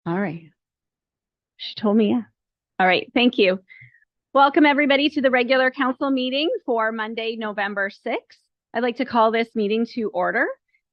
All right. She told me, yeah. All right, thank you. Welcome everybody to the regular council meeting for Monday, November 6th. I'd like to call this meeting to order.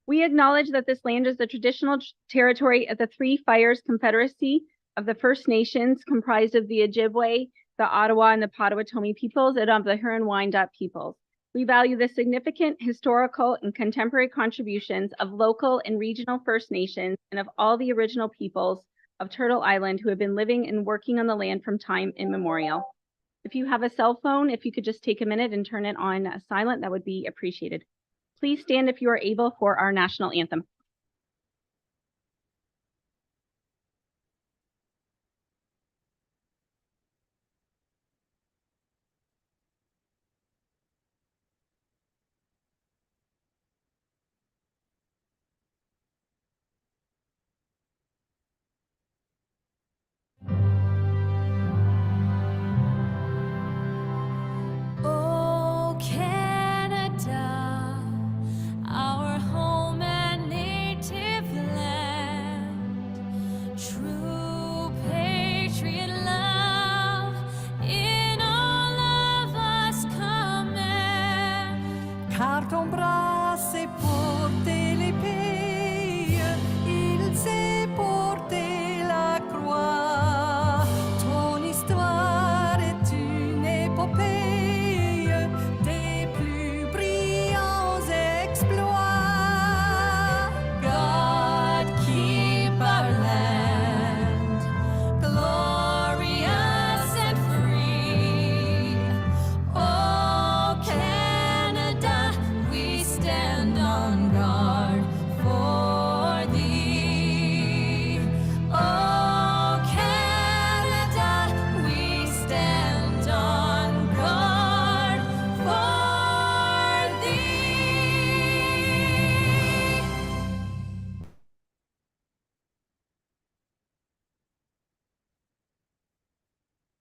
We acknowledge that this land is the traditional territory of the Three Fires Confederacy of the First Nations, comprised of the Ojibwe, the Ottawa, and the Potawatomi peoples, and of the Huron-Wyandot peoples. We value the significant historical and contemporary contributions of local and regional First Nations and of all the original peoples of Turtle Island who have been living and working on the land from time immemorial. If you have a cell phone, if you could just take a minute and turn it on silent, that would be appreciated. Please stand if you are able for our national anthem.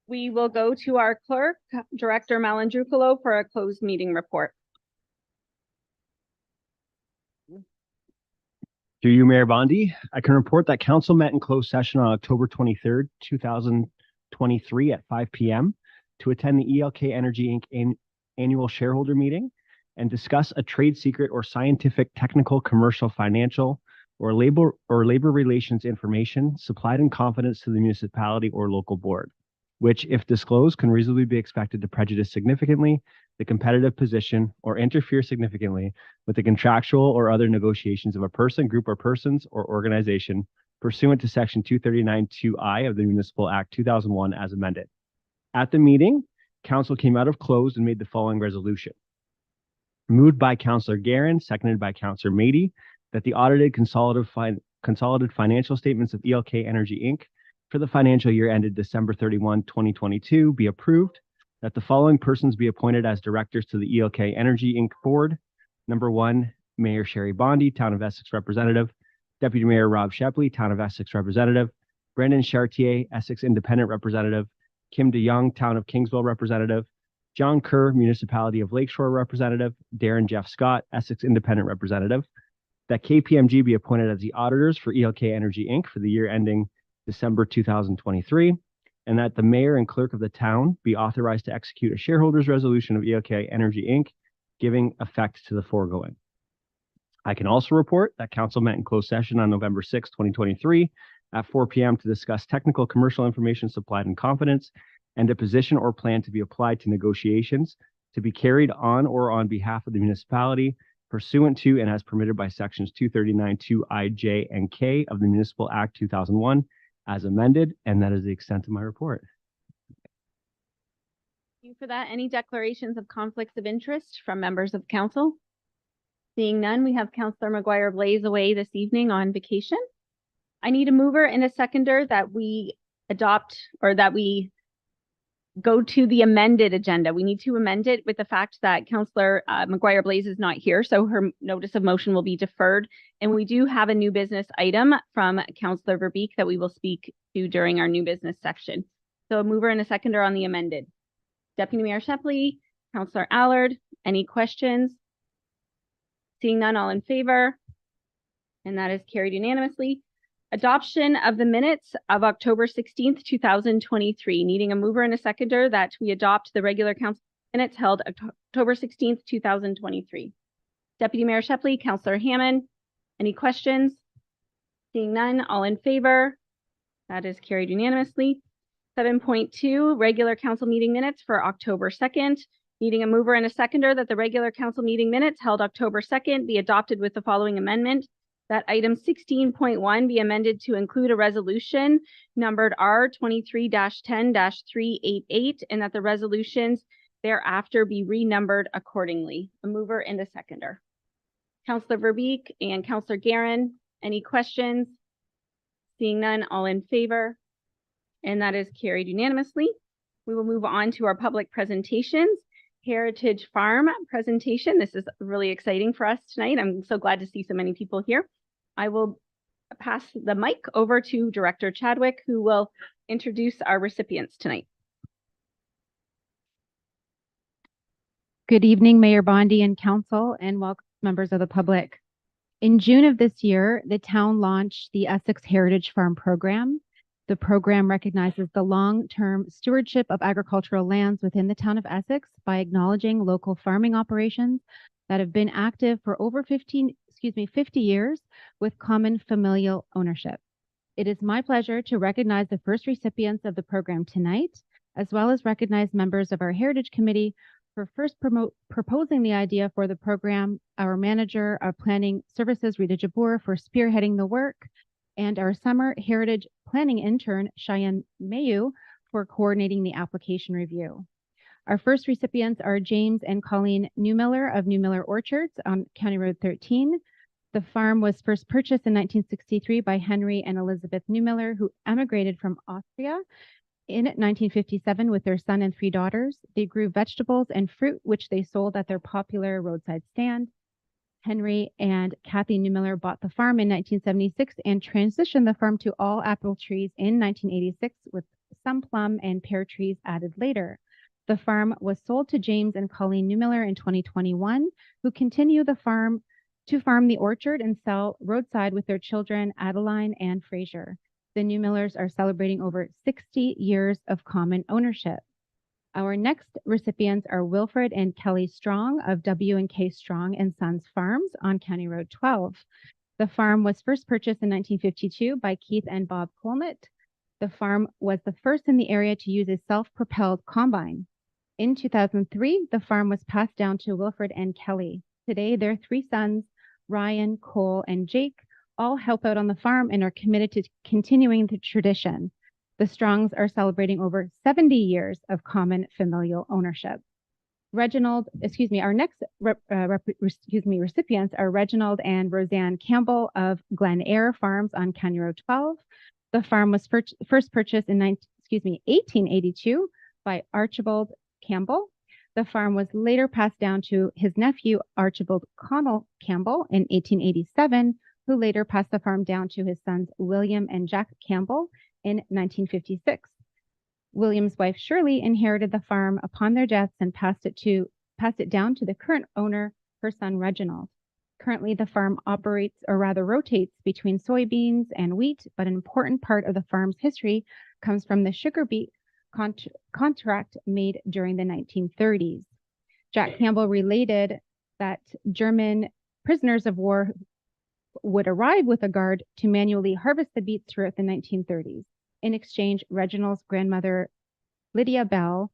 We will go to our clerk, Director Malandrucolo, for a closed meeting report. Through you, Mayor Bondi, I can report that council met in closed session on October 23rd, 2023 at 5 p.m. to attend the ELK Energy Inc. annual shareholder meeting and discuss a trade secret or scientific, technical, commercial, financial, or labor relations information supplied in confidence to the municipality or local board, which, if disclosed, can reasonably be expected to prejudice significantly the competitive position or interfere significantly with the contractual or other negotiations of a person, group, or persons or organization pursuant to Section 239(2)(I) of the Municipal Act 2001 as amended. At the meeting, council came out of closed and made the following resolution. Moved by Councillor Guerin, seconded by Councillor Mady, that the audited consolidated financial statements of ELK Energy Inc. for the financial year ended December 31, 2022 be approved, that the following persons be appointed as directors to the ELK Energy Inc. board. Number 1, Mayor Sherry Bondi, Town of Essex representative. Deputy Mayor Rob Shepley, Town of Essex representative. Brandon Chartier, Essex Independent representative. Kim DeYoung, Town of Kingsville representative. John Kerr, Municipality of Lakeshore representative. Darren Jeff Scott, Essex Independent representative. That KPMG be appointed as the auditors for ELK Energy Inc. for the year ending December 2023, and that the mayor and clerk of the town be authorized to execute a shareholders resolution of ELK Energy Inc., giving effect to the foregoing. I can also report that council met in closed session on November 6, 2023 at 4 p.m. to discuss technical commercial information supplied in confidence and a position or plan to be applied to negotiations to be carried on or on behalf of the municipality pursuant to and as permitted by sections 239(2)(I), J, and K of the Municipal Act 2001 as amended, and that is the extent of my report. Thank you for that. Any declarations of conflicts of interest from members of council? Seeing none, we have Councillor McGuire-Blaise away this evening on vacation. I need a mover and a seconder that we adopt, or that we go to the amended agenda. We need to amend it with the fact that Councillor McGuire-Blaise is not here, so her notice of motion will be deferred. And we do have a new business item from Councillor Verbeek that we will speak to during our new business section. So a mover and a seconder on the amended. Deputy Mayor Shepley, Councillor Allard, any questions? Seeing none, all in favor? And that is carried unanimously. Adoption of the minutes of October 16th, 2023, needing a mover and a seconder that we adopt the regular council minutes held October 16th, 2023. Deputy Mayor Shepley, Councillor Hammond, any questions? Seeing none, all in favor? That is carried unanimously. 7.2, regular council meeting minutes for October 2nd. Needing a mover and a seconder that the regular council meeting minutes held October 2nd be adopted with the following amendment. That item 16.1 be amended to include a resolution numbered R23-10-388 and that the resolutions thereafter be renumbered accordingly. A mover and a seconder. Councillor Verbeek and Councillor Guerin, any questions? Seeing none, all in favor? And that is carried unanimously. We will move on to our public presentations. Heritage Farm presentation. This is really exciting for us tonight. I'm so glad to see so many people here. I will pass the mic over to Director Chadwick, who will introduce our recipients tonight. Good evening, Mayor Bondi and Council, and welcome members of the public. In June of this year, the town launched the Essex Heritage Farm Program. The program recognizes the long-term stewardship of agricultural lands within the town of Essex by acknowledging local farming operations that have been active for over 50 years with common familial ownership. It is my pleasure to recognize the first recipients of the program tonight, as well as recognize members of our Heritage Committee for first proposing the idea for the program, our Manager of Planning Services, Rita Jabour, for spearheading the work, and our Summer Heritage Planning Intern, Cheyenne Mayu, for coordinating the application review. Our first recipients are James and Colleen Newmiller of Newmiller Orchards on County Road 13. The farm was first purchased in 1963 by Henry and Elizabeth Newmiller, who emigrated from Austria in 1957 with their son and 3 daughters. They grew vegetables and fruit, which they sold at their popular roadside stand. Henry and Kathy Newmiller bought the farm in 1976 and transitioned the farm to all apple trees in 1986, with some plum and pear trees added later. The farm was sold to James and Colleen Newmiller in 2021, who continue to farm the orchard and sell roadside with their children, Adeline and Fraser. The Newmillers are celebrating over 60 years of common ownership. Our next recipients are Wilfred and Kelly Strong of W&K Strong and Sons Farms on County Road 12. The farm was first purchased in 1952 by Keith and Bob Colnett. The farm was the first in the area to use a self-propelled combine. In 2003, the farm was passed down to Wilfred and Kelly. Today, their 3 sons, Ryan, Cole, and Jake, all help out on the farm and are committed to continuing the tradition. The Strongs are celebrating over 70 years of common familial ownership. Our next recipients are Reginald and Roseanne Campbell of Glen Eyre Farms on County Road 12. The farm was first purchased in 1882 by Archibald Campbell. The farm was later passed down to his nephew, Archibald Connell Campbell, in 1887, who later passed the farm down to his sons, William and Jack Campbell, in 1956. William's wife, Shirley, inherited the farm upon their deaths and passed it down to the current owner, her son, Reginald. Currently, the farm operates, or rather rotates, between soybeans and wheat, but an important part of the farm's history comes from the sugar beet contract made during the 1930s. Jack Campbell related that German prisoners of war would arrive with a guard to manually harvest the beets throughout the 1930s. In exchange, Reginald's grandmother, Lydia Bell,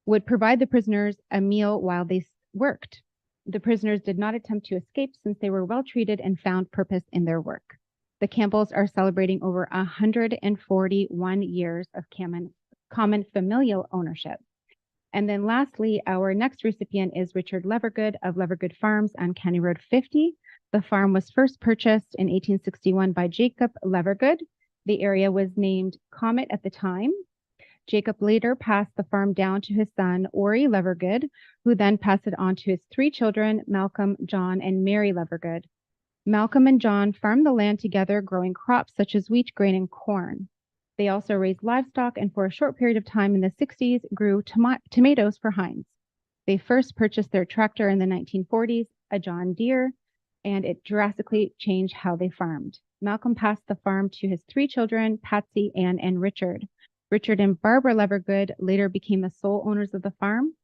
would provide the prisoners a meal while they worked. The prisoners did not attempt to escape since they were well treated and found purpose in their work. The Campbells are celebrating over 141 years of common familial ownership. And then lastly, our next recipient is Richard Levergood of Levergood Farms on County Road 50. The farm was first purchased in 1861 by Jacob Levergood. The area was named Comet at the time. Jacob later passed the farm down to his son, Ori Levergood, who then passed it on to his 3 children, Malcolm, John, and Mary Levergood. Malcolm and John farmed the land together, growing crops such as wheat, grain, and corn. They also raised livestock and for a short period of time in the 60s grew tomatoes for Heinz. They first purchased their tractor in the 1940s, a John Deere, and it drastically changed how they farmed. Malcolm passed the farm to his three children, Patsy, Ann, and Richard. Richard and Barbara Levergood later became the sole owners of the farm,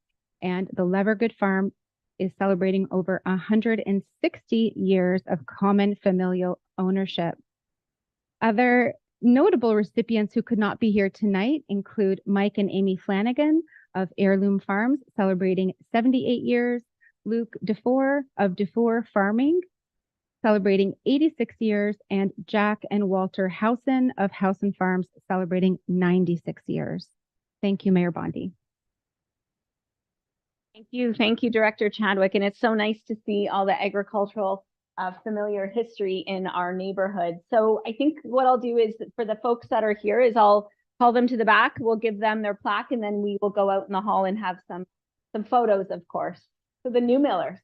and the Levergood farm is celebrating over 160 years of common familial ownership. Other notable recipients who could not be here tonight include Mike and Amy Flanagan of Heirloom Farms, celebrating 78 years, Luke Dufour of Dufour Farming, celebrating 86 years, and Jack and Walter Housen of Housen Farms, celebrating 96 years. Thank you, Mayor Bondi. Thank you, Director Chadwick. And it's so nice to see all the agricultural familiar history in our neighborhood. So I think what I'll do is, for the folks that are here, is I'll call them to the back. We'll give them their plaque, and then we will go out in the hall and have some photos, of course. So the new Millers,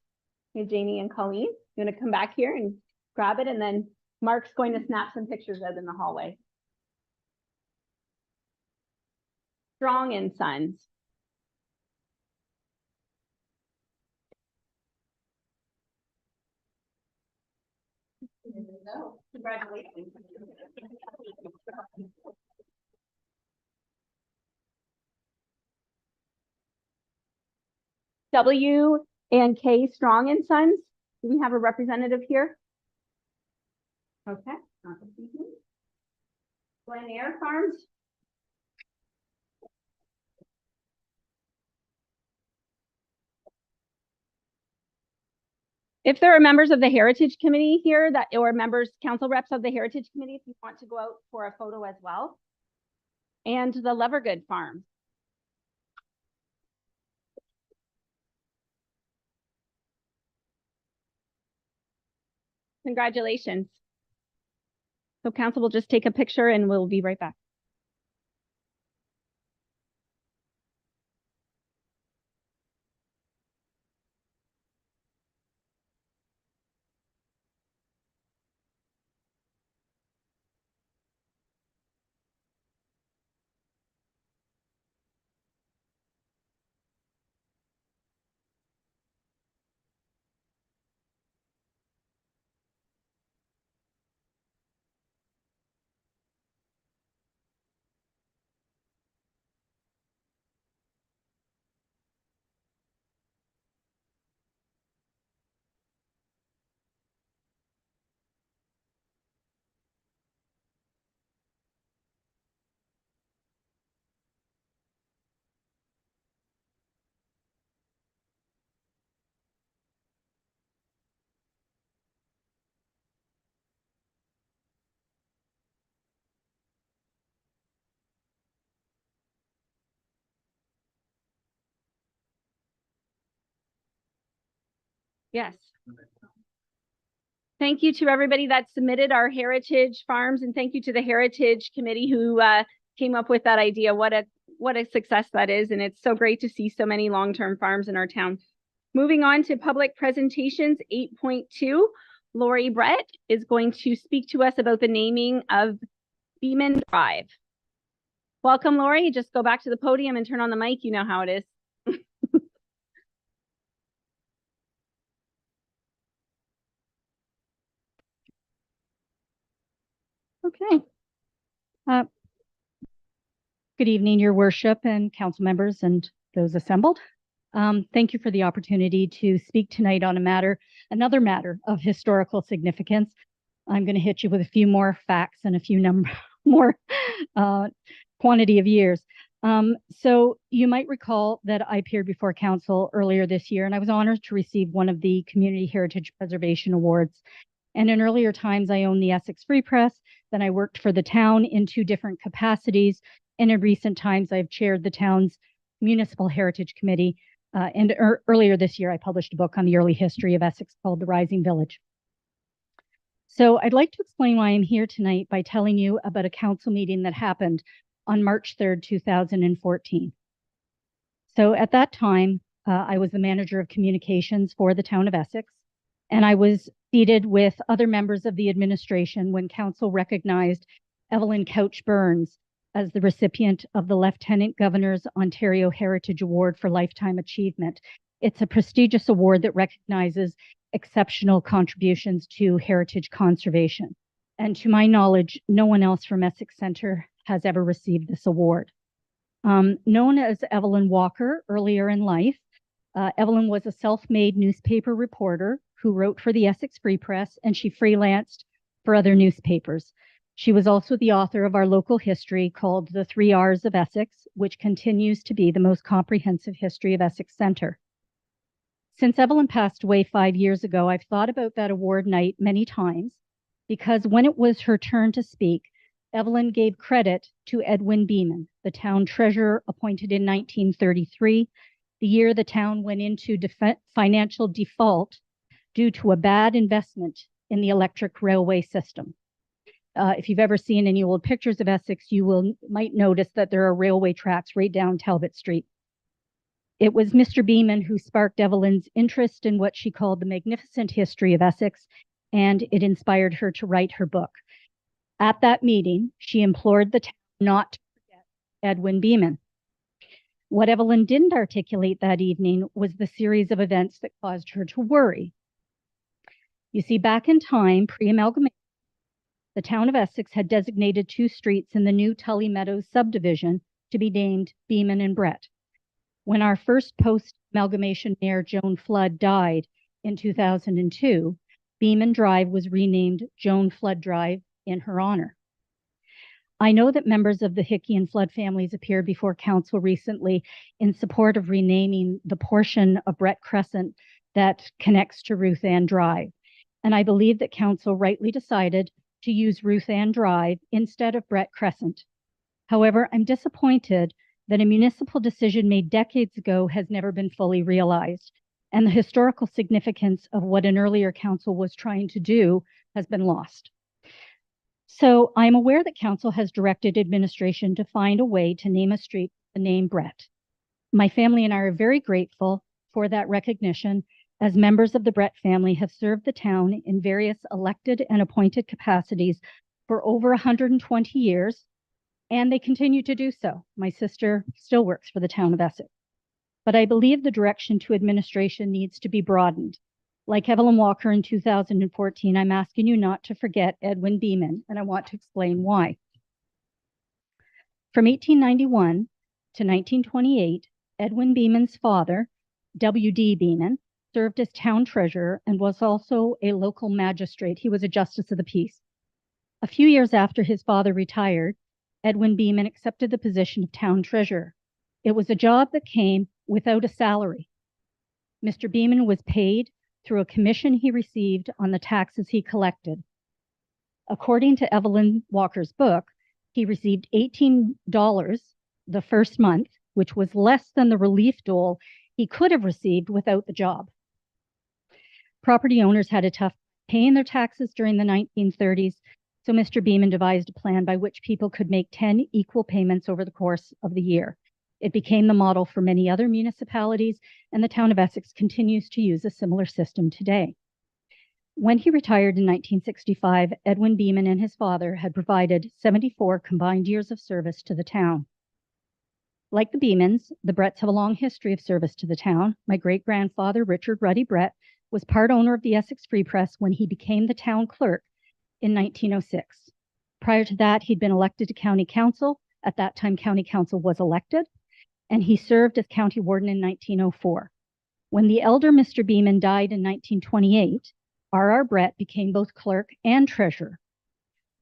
Janie and Colleen, you want to come back here and grab it, and then Mark's going to snap some pictures out in the hallway. Strong and Sons. Congratulations. W and K Strong and Sons. Do we have a representative here? Okay. Glen Eyre Farms. If there are members of the Heritage Committee here or members, council reps of the Heritage Committee, if you want to go out for a photo as well. And the Levergood Farm. Congratulations. So council will just take a picture and we'll be right back. Yes. Thank you to everybody that submitted our Heritage Farms, and thank you to the Heritage Committee who came up with that idea. What a success that is, and it's so great to see so many long-term farms in our town. Moving on to public presentations 8.2, Lori Brett is going to speak to us about the naming of Beeman Drive. Welcome, Lori. Just go back to the podium and turn on the mic. You know how it is. Okay. Good evening, Your Worship and council members and those assembled. Thank you for the opportunity to speak tonight on another matter of historical significance. I'm going to hit you with a few more facts and a few more quantity of years. So you might recall that I appeared before council earlier this year, and I was honored to receive one of the Community Heritage Preservation Awards. And in earlier times, I owned the Essex Free Press. Then I worked for the town in 2 different capacities. And in recent times, I've chaired the town's Municipal Heritage Committee. And earlier this year, I published a book on the early history of Essex called The Rising Village. So I'd like to explain why I'm here tonight by telling you about a council meeting that happened on March 3rd, 2014. So at that time, I was the manager of communications for the town of Essex, and I was seated with other members of the administration when council recognized Evelyn Couch Burns as the recipient of the Lieutenant Governor's Ontario Heritage Award for Lifetime Achievement. It's a prestigious award that recognizes exceptional contributions to heritage conservation. And to my knowledge, no one else from Essex Center has ever received this award. Known as Evelyn Walker earlier in life, Evelyn was a self-made newspaper reporter who wrote for the Essex Free Press, and she freelanced for other newspapers. She was also the author of our local history called The 3 R's of Essex, which continues to be the most comprehensive history of Essex Center. Since Evelyn passed away 5 years ago, I've thought about that award night many times because when it was her turn to speak, Evelyn gave credit to Edwin Beeman, the town treasurer appointed in 1933, the year the town went into financial default due to a bad investment in the electric railway system. If you've ever seen any old pictures of Essex, you might notice that there are railway tracks right down Talbot Street. It was Mr. Beeman who sparked Evelyn's interest in what she called the magnificent history of Essex, and it inspired her to write her book. At that meeting, she implored the town not to forget Edwin Beeman. What Evelyn didn't articulate that evening was the series of events that caused her to worry. You see, back in time, pre-amalgamation, the town of Essex had designated 2 streets in the new Tully Meadows subdivision to be named Beeman and Brett. When our first post-amalgamation mayor, Joan Flood, died in 2002, Beeman Drive was renamed Joan Flood Drive in her honor. I know that members of the Hickey and Flood families appeared before council recently in support of renaming the portion of Brett Crescent that connects to Ruth Ann Drive. And I believe that council rightly decided to use Ruth Ann Drive instead of Brett Crescent. However, I'm disappointed that a municipal decision made decades ago has never been fully realized, and the historical significance of what an earlier council was trying to do has been lost. So I'm aware that council has directed administration to find a way to name a street the name Brett. My family and I are very grateful for that recognition, as members of the Brett family have served the town in various elected and appointed capacities for over 120 years, and they continue to do so. My sister still works for the town of Essex. But I believe the direction to administration needs to be broadened. Like Evelyn Walker in 2014, I'm asking you not to forget Edwin Beeman, and I want to explain why. From 1891 to 1928, Edwin Beeman's father, W.D. Beeman, served as town treasurer and was also a local magistrate. He was a justice of the peace. A few years after his father retired, Edwin Beeman accepted the position of town treasurer. It was a job that came without a salary. Mr. Beeman was paid through a commission he received on the taxes he collected. According to Evelyn Walker's book, he received $18 the first month, which was less than the relief dole he could have received without the job. Property owners had a tough paying their taxes during the 1930s, so Mr. Beeman devised a plan by which people could make 10 equal payments over the course of the year. It became the model for many other municipalities, and the town of Essex continues to use a similar system today. When he retired in 1965, Edwin Beeman and his father had provided 74 combined years of service to the town. Like the Beemans, the Bretts have a long history of service to the town. My great-grandfather, Richard Ruddy Brett, was part owner of the Essex Free Press when he became the town clerk in 1906. Prior to that, he'd been elected to county council. At that time, county council was elected, and he served as county warden in 1904. When the elder Mr. Beeman died in 1928, R.R. Brett became both clerk and treasurer.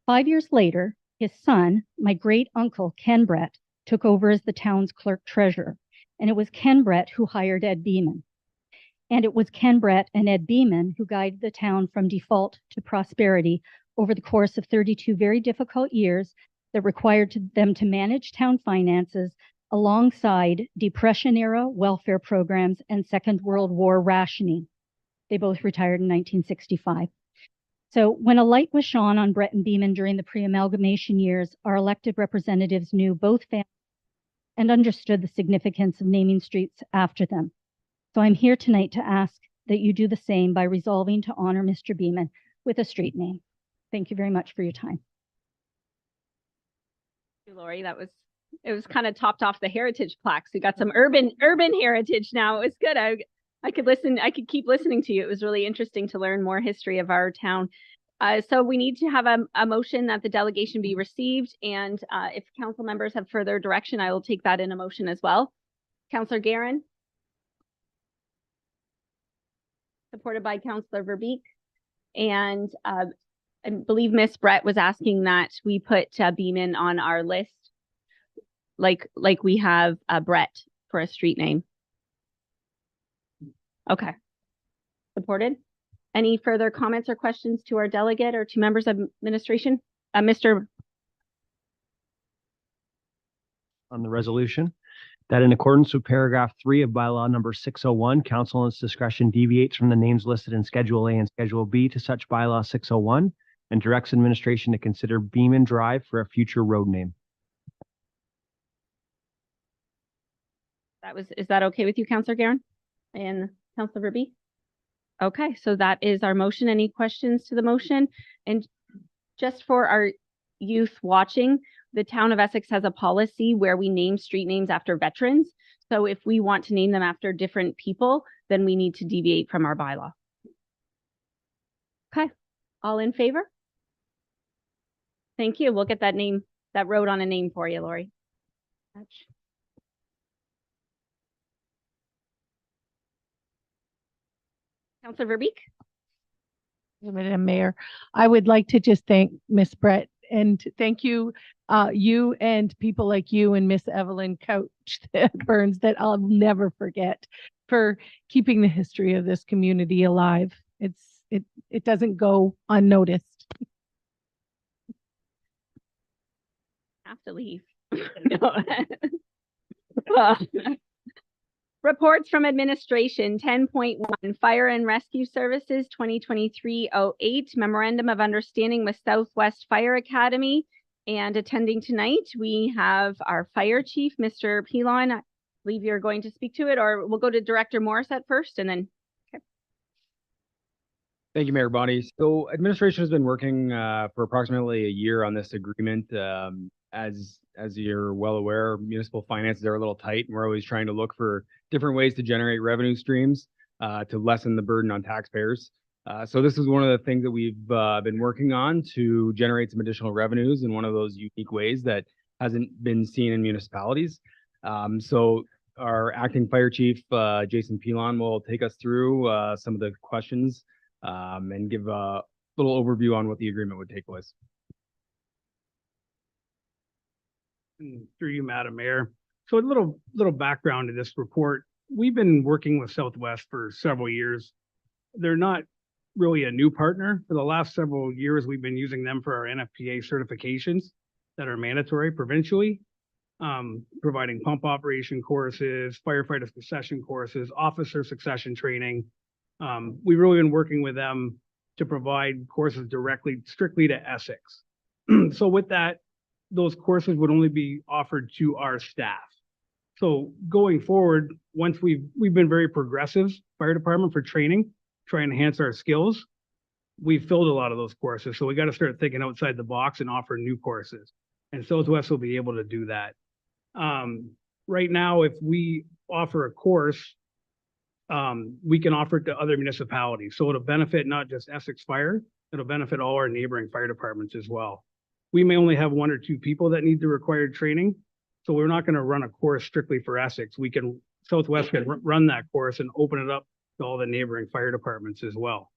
5 years later, his son, my great-uncle Ken Brett, took over as the town's clerk treasurer, and it was Ken Brett who hired Ed Beeman. And it was Ken Brett and Ed Beeman who guided the town from default to prosperity over the course of 32 very difficult years that required them to manage town finances alongside Depression-era welfare programs and Second World War rationing. They both retired in 1965. So when a light was shone on Brett and Beeman during the pre-amalgamation years, our elected representatives knew both families and understood the significance of naming streets after them. So I'm here tonight to ask that you do the same by resolving to honor Mr. Beeman with a street name. Thank you very much for your time. Thank you, Lori. It was kind of topped off the heritage plaques. We got some urban heritage now. It was good. I could keep listening to you. It was really interesting to learn more history of our town. So we need to have a motion that the delegation be received, and if council members have further direction, I will take that in a motion as well. Councillor Guerin. Supported by Councillor Verbeek. And I believe Miss Brett was asking that we put Beeman on our list, like we have Brett for a street name. Okay. Supported. Any further comments or questions to our delegate or to members of administration? Mr. On the resolution, that in accordance with paragraph 3 of bylaw number 601, council in its discretion deviates from the names listed in Schedule A and Schedule B to such bylaw 601 and directs administration to consider Beeman Drive for a future road name. Is that okay with you, Councillor Guerin and Councillor Verbeek? Okay, so that is our motion. Any questions to the motion? And just for our youth watching, the town of Essex has a policy where we name street names after veterans. So if we want to name them after different people, then we need to deviate from our bylaw. Okay, all in favor? Thank you. We'll get that road on a name for you, Lori. Councillor Verbeek. Madam Mayor, I would like to just thank Miss Brett and thank you, you and people like you and Miss Evelyn Couch Burns that I'll never forget for keeping the history of this community alive. It doesn't go unnoticed. Have to leave. Reports from administration. 10.1 Fire and Rescue Services 2023-08 Memorandum of Understanding with Southwest Fire Academy. And attending tonight, we have our fire chief, Mr. Pilon. I believe you're going to speak to it, or we'll go to Director Morissette first and then. Okay. Thank you, Mayor Bonnie. So administration has been working for approximately a year on this agreement. As you're well aware, municipal finances are a little tight, and we're always trying to look for different ways to generate revenue streams to lessen the burden on taxpayers. So this is one of the things that we've been working on to generate some additional revenues in one of those unique ways that hasn't been seen in municipalities. So our acting fire chief, Jason Pilon, will take us through some of the questions and give a little overview on what the agreement would take place. Through you, Madam Mayor. So a little background to this report. We've been working with Southwest for several years. They're not really a new partner. For the last several years, we've been using them for our NFPA certifications that are mandatory provincially, providing pump operation courses, firefighter succession courses, officer succession training. We've really been working with them to provide courses strictly to Essex. So with that, those courses would only be offered to our staff. So going forward, once we've been very progressive fire department for training, try and enhance our skills. We've filled a lot of those courses. So we got to start thinking outside the box and offer new courses. And Southwest will be able to do that. Right now, if we offer a course, we can offer it to other municipalities. So it'll benefit not just Essex Fire, it'll benefit all our neighboring fire departments as well. We may only have 1 or 2 people that need the required training. So we're not going to run a course strictly for Essex. Southwest can run that course and open it up to all the neighboring fire departments as well.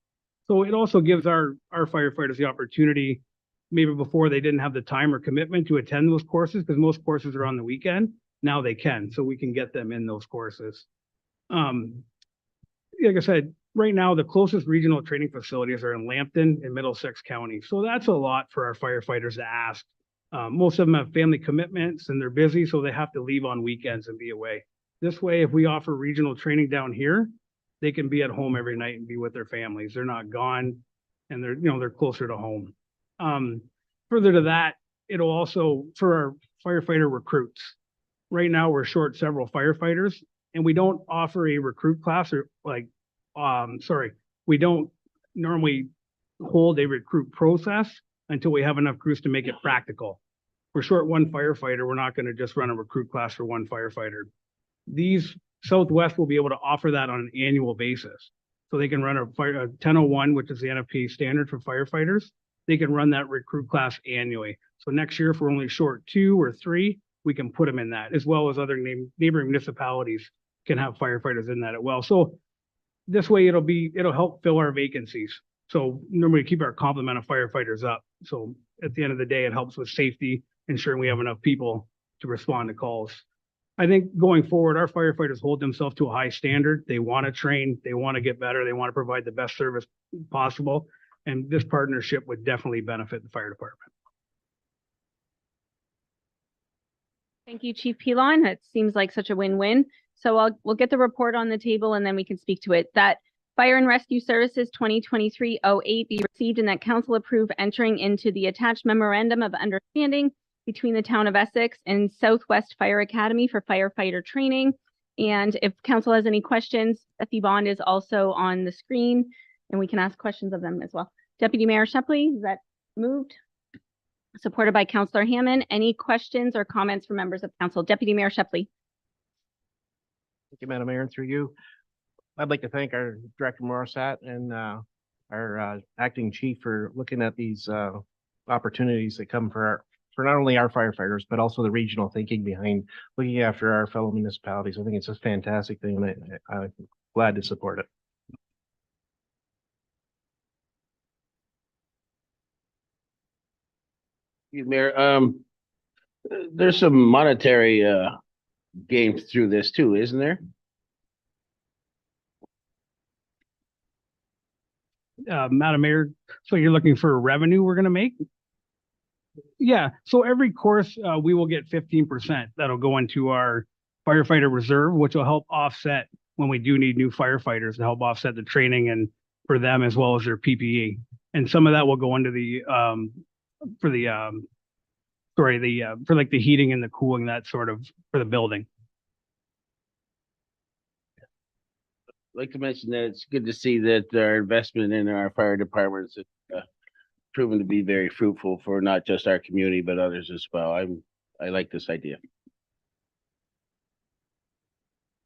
So it also gives our firefighters the opportunity, maybe before they didn't have the time or commitment to attend those courses, because most courses are on the weekend. Now they can, so we can get them in those courses. Like I said, right now, the closest regional training facilities are in Lambton and Middlesex County. So that's a lot for our firefighters to ask. Most of them have family commitments and they're busy, so they have to leave on weekends and be away. This way, if we offer regional training down here, they can be at home every night and be with their families. They're not gone and they're closer to home. Further to that, it'll also, for our firefighter recruits. Right now, we're short several firefighters and we don't offer a recruit class we don't normally hold a recruit process until we have enough crews to make it practical. We're short 1 firefighter. We're not going to just run a recruit class for 1 firefighter. These Southwest will be able to offer that on an annual basis. So they can run a 1001, which is the NFPA standard for firefighters. They can run that recruit class annually. So next year, if we're only short 2 or 3, we can put them in that, as well as other neighboring municipalities can have firefighters in that as well. So this way it'll help fill our vacancies. So normally keep our complement of firefighters up. So at the end of the day, it helps with safety, ensuring we have enough people to respond to calls. I think going forward, our firefighters hold themselves to a high standard. They want to train, they want to get better, they want to provide the best service possible. And this partnership would definitely benefit the fire department. Thank you, Chief Pilon. It seems like such a win-win. So we'll get the report on the table and then we can speak to it. That Fire and Rescue Services 2023-08 be received and that council approve entering into the attached memorandum of understanding between the town of Essex and Southwest Fire Academy for firefighter training. And if council has any questions, Betsy Bond is also on the screen and we can ask questions of them as well. Deputy Mayor Shepley, is that moved? Supported by Councillor Hammond. Any questions or comments from members of council? Deputy Mayor Shepley. Thank you, Madam Mayor, and through you. I'd like to thank our Director Morissette and our acting chief for looking at these opportunities that come for not only our firefighters, but also the regional thinking behind looking after our fellow municipalities. I think it's a fantastic thing, and I'm glad to support it. Mayor, there's some monetary gains through this too, isn't there? Madam Mayor, so you're looking for revenue we're going to make? Yeah, so every course we will get 15%. That'll go into our firefighter reserve, which will help offset when we do need new firefighters to help offset the training and for them as well as their PPE. And some of that will go into the for like the heating and the cooling, that sort of for the building. I'd like to mention that it's good to see that our investment in our fire departments is proven to be very fruitful for not just our community, but others as well. I like this idea.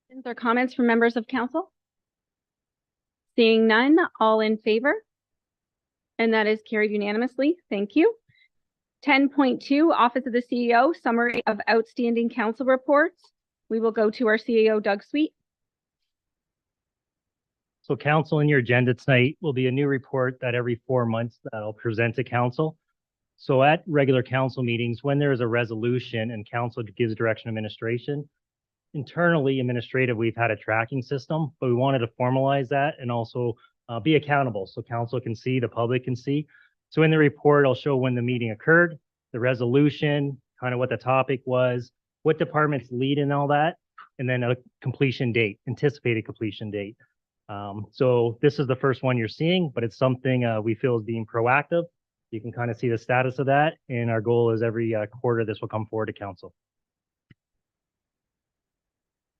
Questions or comments from members of council? Seeing none, all in favor? And that is carried unanimously. Thank you. 10.2, Office of the CEO, Summary of Outstanding Council Reports. We will go to our CEO, Doug Sweet. So council, in your agenda tonight will be a new report that every 4 months that I'll present to council. So at regular council meetings, when there is a resolution and council gives direction administration, internally administrative, we've had a tracking system, but we wanted to formalize that and also be accountable so council can see, the public can see. So in the report, I'll show when the meeting occurred, the resolution, kind of what the topic was, what departments lead in all that, and then a completion date, anticipated completion date. So this is the first one you're seeing, but it's something we feel is being proactive. You can kind of see the status of that. And our goal is every quarter, this will come forward to council.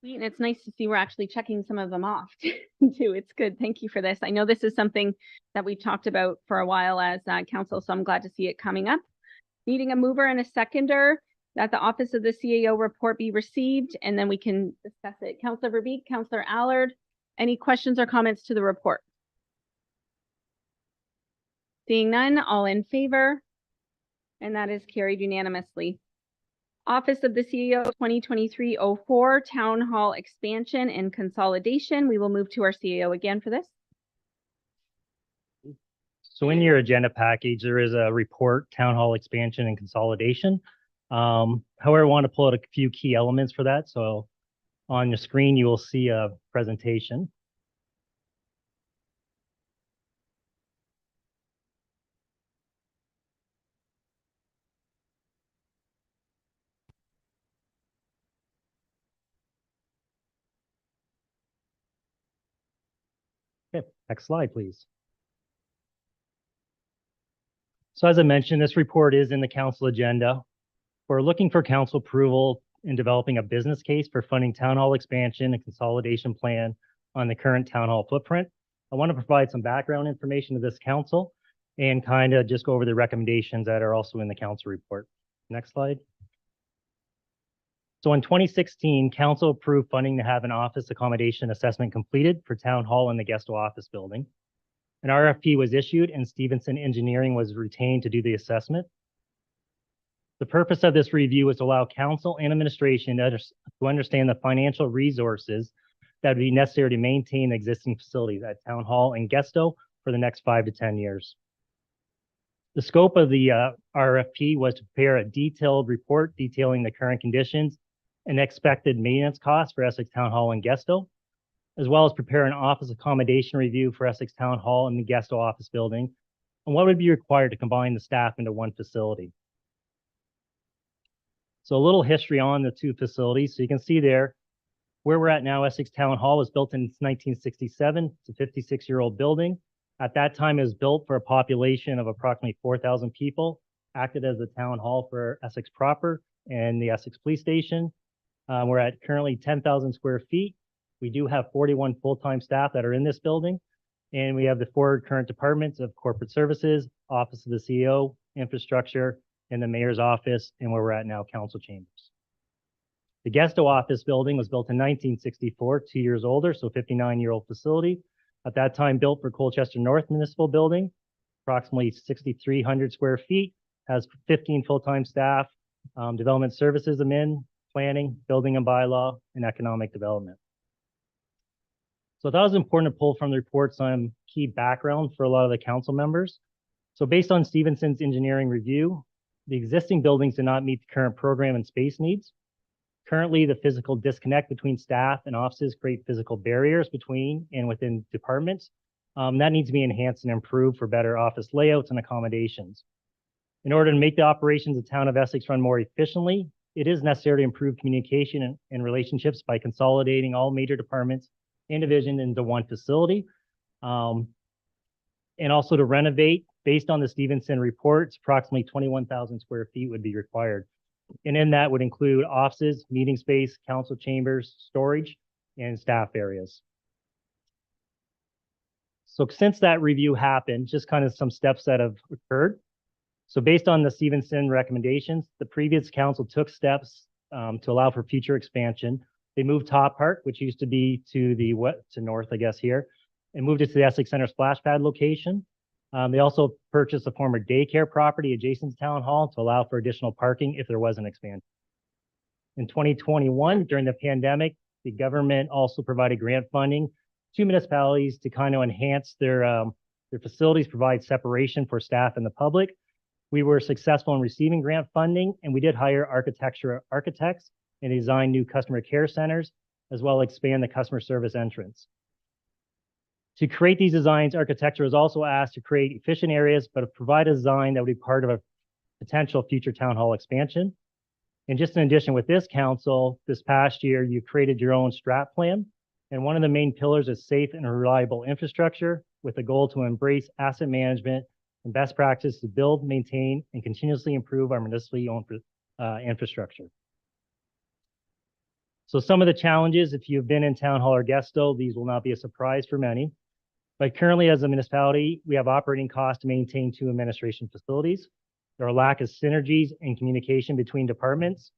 And it's nice to see we're actually checking some of them off too. It's good. Thank you for this. I know this is something that we've talked about for a while as council, so I'm glad to see it coming up. Needing a mover and a seconder that the Office of the CEO report be received, and then we can discuss it. Councillor Verbeek, Councillor Allard, any questions or comments to the report? Seeing none, all in favor, and that is carried unanimously. Office of the CEO 2023-04, Town Hall Expansion and Consolidation. We will move to our CEO again for this. So in your agenda package, there is a report, Town Hall Expansion and Consolidation. However, I want to pull out a few key elements for that. So on your screen, you will see a presentation. Okay, next slide, please. So as I mentioned, this report is in the council agenda. We're looking for council approval in developing a business case for funding town hall expansion and consolidation plan on the current town hall footprint. I want to provide some background information to this council and kind of just go over the recommendations that are also in the council report. Next slide. So in 2016, council approved funding to have an office accommodation assessment completed for Town Hall and the Gesto office building. An RFP was issued and Stevenson Engineering was retained to do the assessment. The purpose of this review is to allow council and administration to understand the financial resources that would be necessary to maintain the existing facilities at Town Hall and Gesto for the next 5 to 10 years. The scope of the RFP was to prepare a detailed report detailing the current conditions and expected maintenance costs for Essex Town Hall and Gesto, as well as prepare an office accommodation review for Essex Town Hall and the Gesto office building, and what would be required to combine the staff into one facility. So a little history on the two facilities. So you can see there where we're at now. Essex Town Hall was built in 1967. It's a 56-year-old building. At that time, it was built for a population of approximately 4,000 people, acted as the town hall for Essex proper and the Essex Police Station. We're at currently 10,000 square feet. We do have 41 full-time staff that are in this building. And we have the 4 current departments of corporate services, office of the CEO, infrastructure, and the mayor's office, and where we're at now, council chambers. The Gesto office building was built in 1964, 2 years older, so 59-year-old facility. At that time, built for Colchester North Municipal Building, approximately 6,300 square feet, has 15 full-time staff, development services admin, planning, building and bylaw, and economic development. So that was important to pull from the report some key background for a lot of the council members. So based on Stevenson's engineering review, the existing buildings do not meet the current program and space needs. Currently, the physical disconnect between staff and offices create physical barriers between and within departments. That needs to be enhanced and improved for better office layouts and accommodations. In order to make the operations of the town of Essex run more efficiently, it is necessary to improve communication and relationships by consolidating all major departments and division into one facility. And also to renovate, based on the Stevenson reports, approximately 21,000 square feet would be required. And in that would include offices, meeting space, council chambers, storage, and staff areas. So since that review happened, just kind of some steps that have occurred. So based on the Stevenson recommendations, the previous council took steps to allow for future expansion. They moved Top Park, which used to be to the north, I guess here, and moved it to the Essex Center splash pad location. They also purchased a former daycare property adjacent to Town Hall to allow for additional parking if there was an expansion. In 2021, during the pandemic, the government also provided grant funding to municipalities to kind of enhance their facilities, provide separation for staff and the public. We were successful in receiving grant funding, and we did hire architects and design new customer care centers, as well as expand the customer service entrance. To create these designs, architecture was also asked to create efficient areas, but provide a design that would be part of a potential future town hall expansion. And just in addition with this council, this past year, you created your own strat plan. And one of the main pillars is safe and reliable infrastructure with a goal to embrace asset management and best practice to build, maintain, and continuously improve our municipally owned infrastructure. So some of the challenges, if you've been in Town Hall or Gesto, these will not be a surprise for many. But currently as a municipality, we have operating costs to maintain 2 administration facilities. There are a lack of synergies and communication between departments.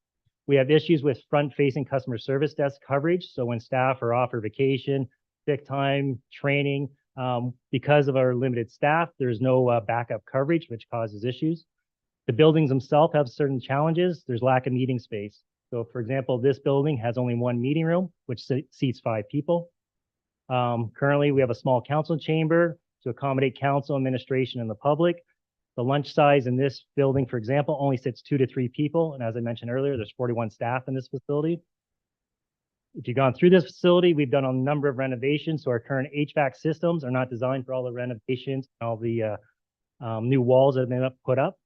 We have issues with front-facing customer service desk coverage. So when staff are off for vacation, sick time, training, because of our limited staff, there's no backup coverage, which causes issues. The buildings themselves have certain challenges. There's lack of meeting space. So for example, this building has only 1 meeting room, which seats 5 people. Currently, we have a small council chamber to accommodate council, administration, and the public. The lunch size in this building, for example, only sits 2 to 3 people. And as I mentioned earlier, there's 41 staff in this facility. If you've gone through this facility, we've done a number of renovations. So our current HVAC systems are not designed for all the renovations and all the new walls that have been put up.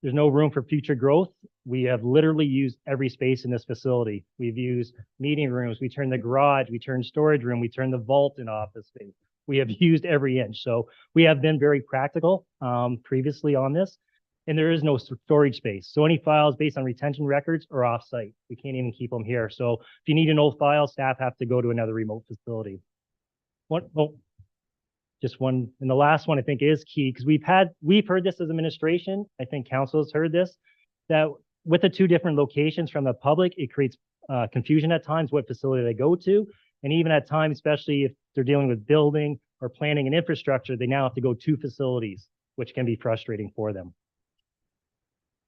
There's no room for future growth. We have literally used every space in this facility. We've used meeting rooms. We turned the garage. We turned storage room. We turned the vault into office space. We have used every inch. So we have been very practical previously on this. And there is no storage space. So any files based on retention records are off-site. We can't even keep them here. So if you need an old file, staff have to go to another remote facility. Just one, and the last one I think is key because we've heard this as administration. I think council has heard this, that with the two different locations from the public, it creates confusion at times what facility they go to. And even at times, especially if they're dealing with building or planning and infrastructure, they now have to go to facilities, which can be frustrating for them.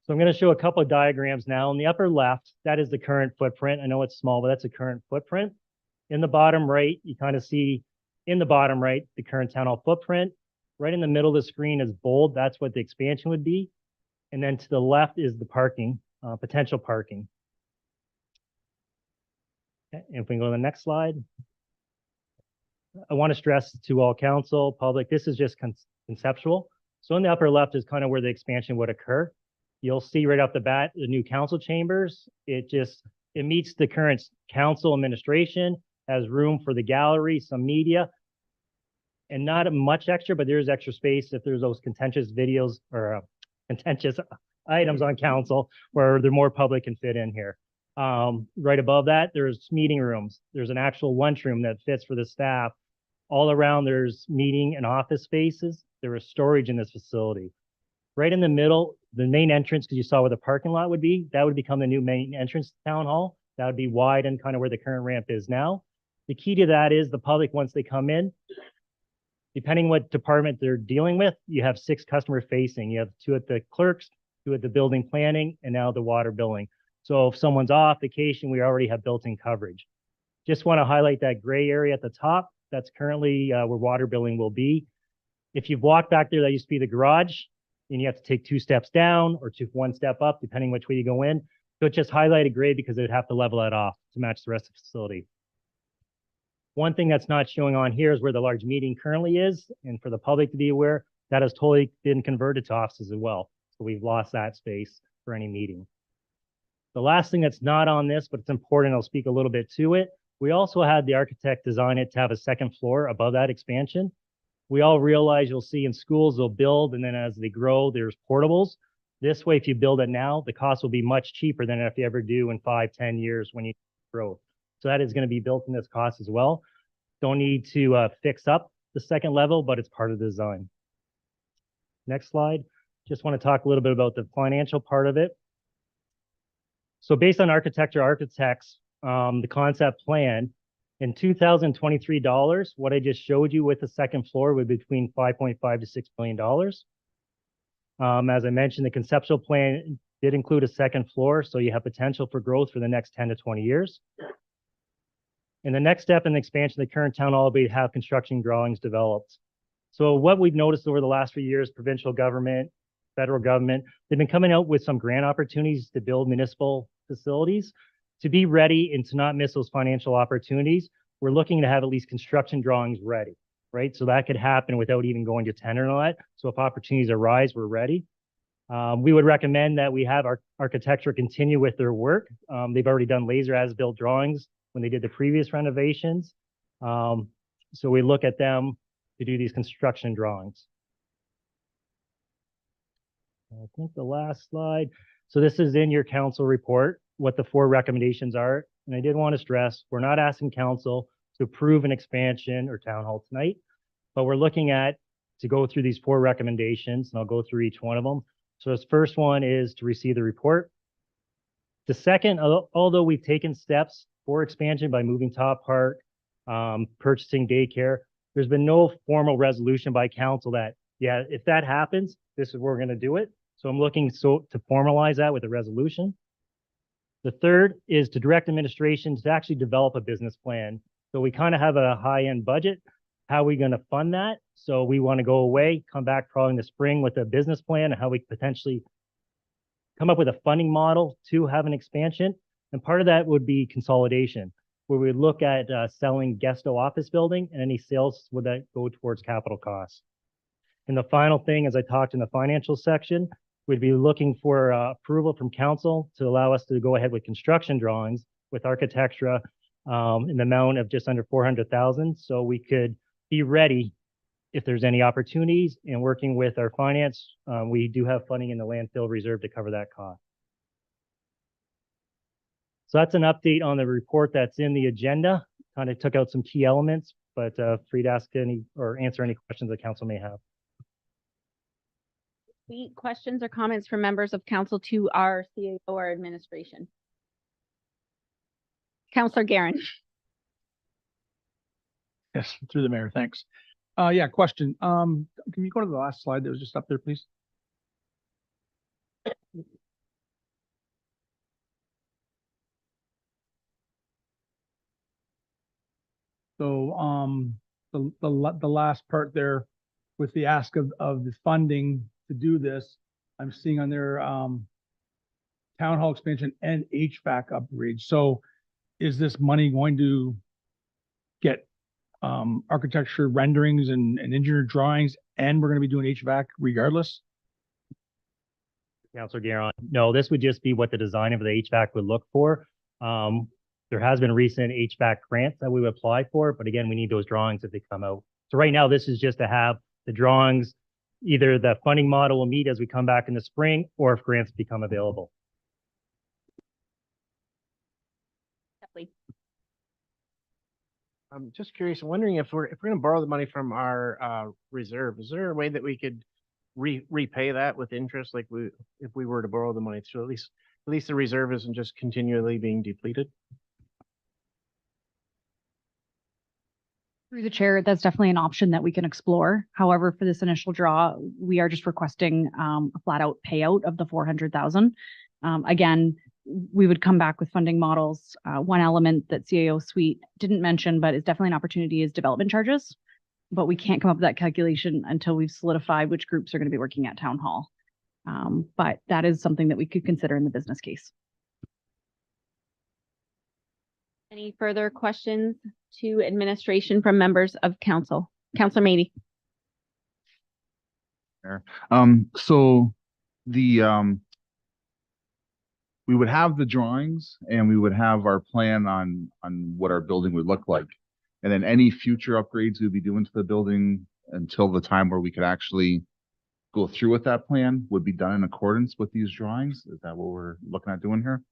So I'm going to show a couple of diagrams now. In the upper left, that is the current footprint. I know it's small, but that's the current footprint. In the bottom right, you kind of see in the bottom right, the current town hall footprint. Right in the middle of the screen is bold. That's what the expansion would be. And then to the left is the parking, potential parking. Okay, if we can go to the next slide. I want to stress to all council, public, this is just conceptual. So in the upper left is kind of where the expansion would occur. You'll see right off the bat, the new council chambers. It meets the current council administration, has room for the gallery, some media, and not much extra, but there's extra space if there's those contentious videos or contentious items on council where they're more public can fit in here. Right above that, there's meeting rooms. There's an actual lunchroom that fits for the staff. All around, there's meeting and office spaces. There is storage in this facility. Right in the middle, the main entrance, because you saw where the parking lot would be, that would become the new main entrance to town hall. That would be wide and kind of where the current ramp is now. The key to that is the public, once they come in, depending what department they're dealing with, you have 6 customer facing. You have 2 at the clerks, 2 at the building planning, and now the water billing. So if someone's off vacation, we already have built-in coverage. Just want to highlight that gray area at the top. That's currently where water billing will be. If you've walked back there, that used to be the garage, and you have to take 2 steps down or 1 step up, depending which way you go in. So it's just highlighted gray because they'd have to level that off to match the rest of the facility. One thing that's not showing on here is where the large meeting currently is. And for the public to be aware, that has totally been converted to offices as well. So we've lost that space for any meeting. The last thing that's not on this, but it's important, I'll speak a little bit to it. We also had the architect design it to have a 2nd floor above that expansion. We all realize you'll see in schools, they'll build, and then as they grow, there's portables. This way, if you build it now, the cost will be much cheaper than if you ever do in 5-10 years when you grow. So that is going to be built in this cost as well. Don't need to fix up the 2nd level, but it's part of the design. Next slide. Just want to talk a little bit about the financial part of it. So based on architecture architects, the concept plan, in 2023 dollars, what I just showed you with the 2nd floor would be between $5.5 to $6 million. As I mentioned, the conceptual plan did include a 2nd floor, so you have potential for growth for the next 10 to 20 years. And the next step in the expansion of the current town hall will be to have construction drawings developed. So what we've noticed over the last few years, provincial government, federal government, they've been coming out with some grant opportunities to build municipal facilities. To be ready and to not miss those financial opportunities, we're looking to have at least construction drawings ready, right? So that could happen without even going to tender and all that. So if opportunities arise, we're ready. We would recommend that we have our architecture continue with their work. They've already done laser as-built drawings when they did the previous renovations. So we look at them to do these construction drawings. I think the last slide. So this is in your council report, what the 4 recommendations are. And I did want to stress, we're not asking council to approve an expansion or town hall tonight, but we're looking at to go through these 4 recommendations, and I'll go through each one of them. So this first one is to receive the report. The second, although we've taken steps for expansion by moving Top Park, purchasing daycare, there's been no formal resolution by council that, yeah, if that happens, this is where we're going to do it. So I'm looking to formalize that with a resolution. The third is to direct administration to actually develop a business plan. So we kind of have a high-end budget. How are we going to fund that? So we want to go away, come back probably in the spring with a business plan and how we potentially come up with a funding model to have an expansion. And part of that would be consolidation, where we look at selling Guesto office building, and any sales would that go towards capital costs. And the final thing, as I talked in the financial section, we'd be looking for approval from council to allow us to go ahead with construction drawings with Architectura in the amount of just under $400,000. So we could be ready if there's any opportunities, and working with our finance, we do have funding in the landfill reserve to cover that cost. So that's an update on the report that's in the agenda. Kind of took out some key elements, but free to ask any or answer any questions that council may have. Suite, questions or comments from members of council to our CAO or administration? Counselor Garen. Yes, through the mayor, thanks. Yeah, question. Can you go to the last slide that was just up there, please? So, the last part there with the ask of the funding to do this, I'm seeing on their, town hall expansion and HVAC upgrade. So is this money going to get, architecture renderings and engineer drawings, and we're gonna be doing HVAC regardless? Counselor Guerin, no, this would just be what the design of the HVAC would look for. There has been recent HVAC grants that we would apply for, but again, we need those drawings if they come out. So right now, this is just to have the drawings, either the funding model will meet as we come back in the spring, or if grants become available. I'm just curious, I'm wondering if we're going to borrow the money from our reserve, is there a way that we could repay that with interest, like if we were to borrow the money? So at least the reserve isn't just continually being depleted. Through the chair, that's definitely an option that we can explore. However, for this initial draw, we are just requesting a flat out payout of the 400,000. Again, we would come back with funding models. One element that CAO Suite didn't mention, but is definitely an opportunity, is development charges. But we can't come up with that calculation until we've solidified which groups are going to be working at town hall. But that is something that we could consider in the business case. Any further questions to administration from members of council? Counselor Mady. So the, we would have the drawings and we would have our plan on what our building would look like. And then any future upgrades we'd be doing to the building until the time where we could actually go through with that plan would be done in accordance with these drawings. Is that what we're looking at doing here?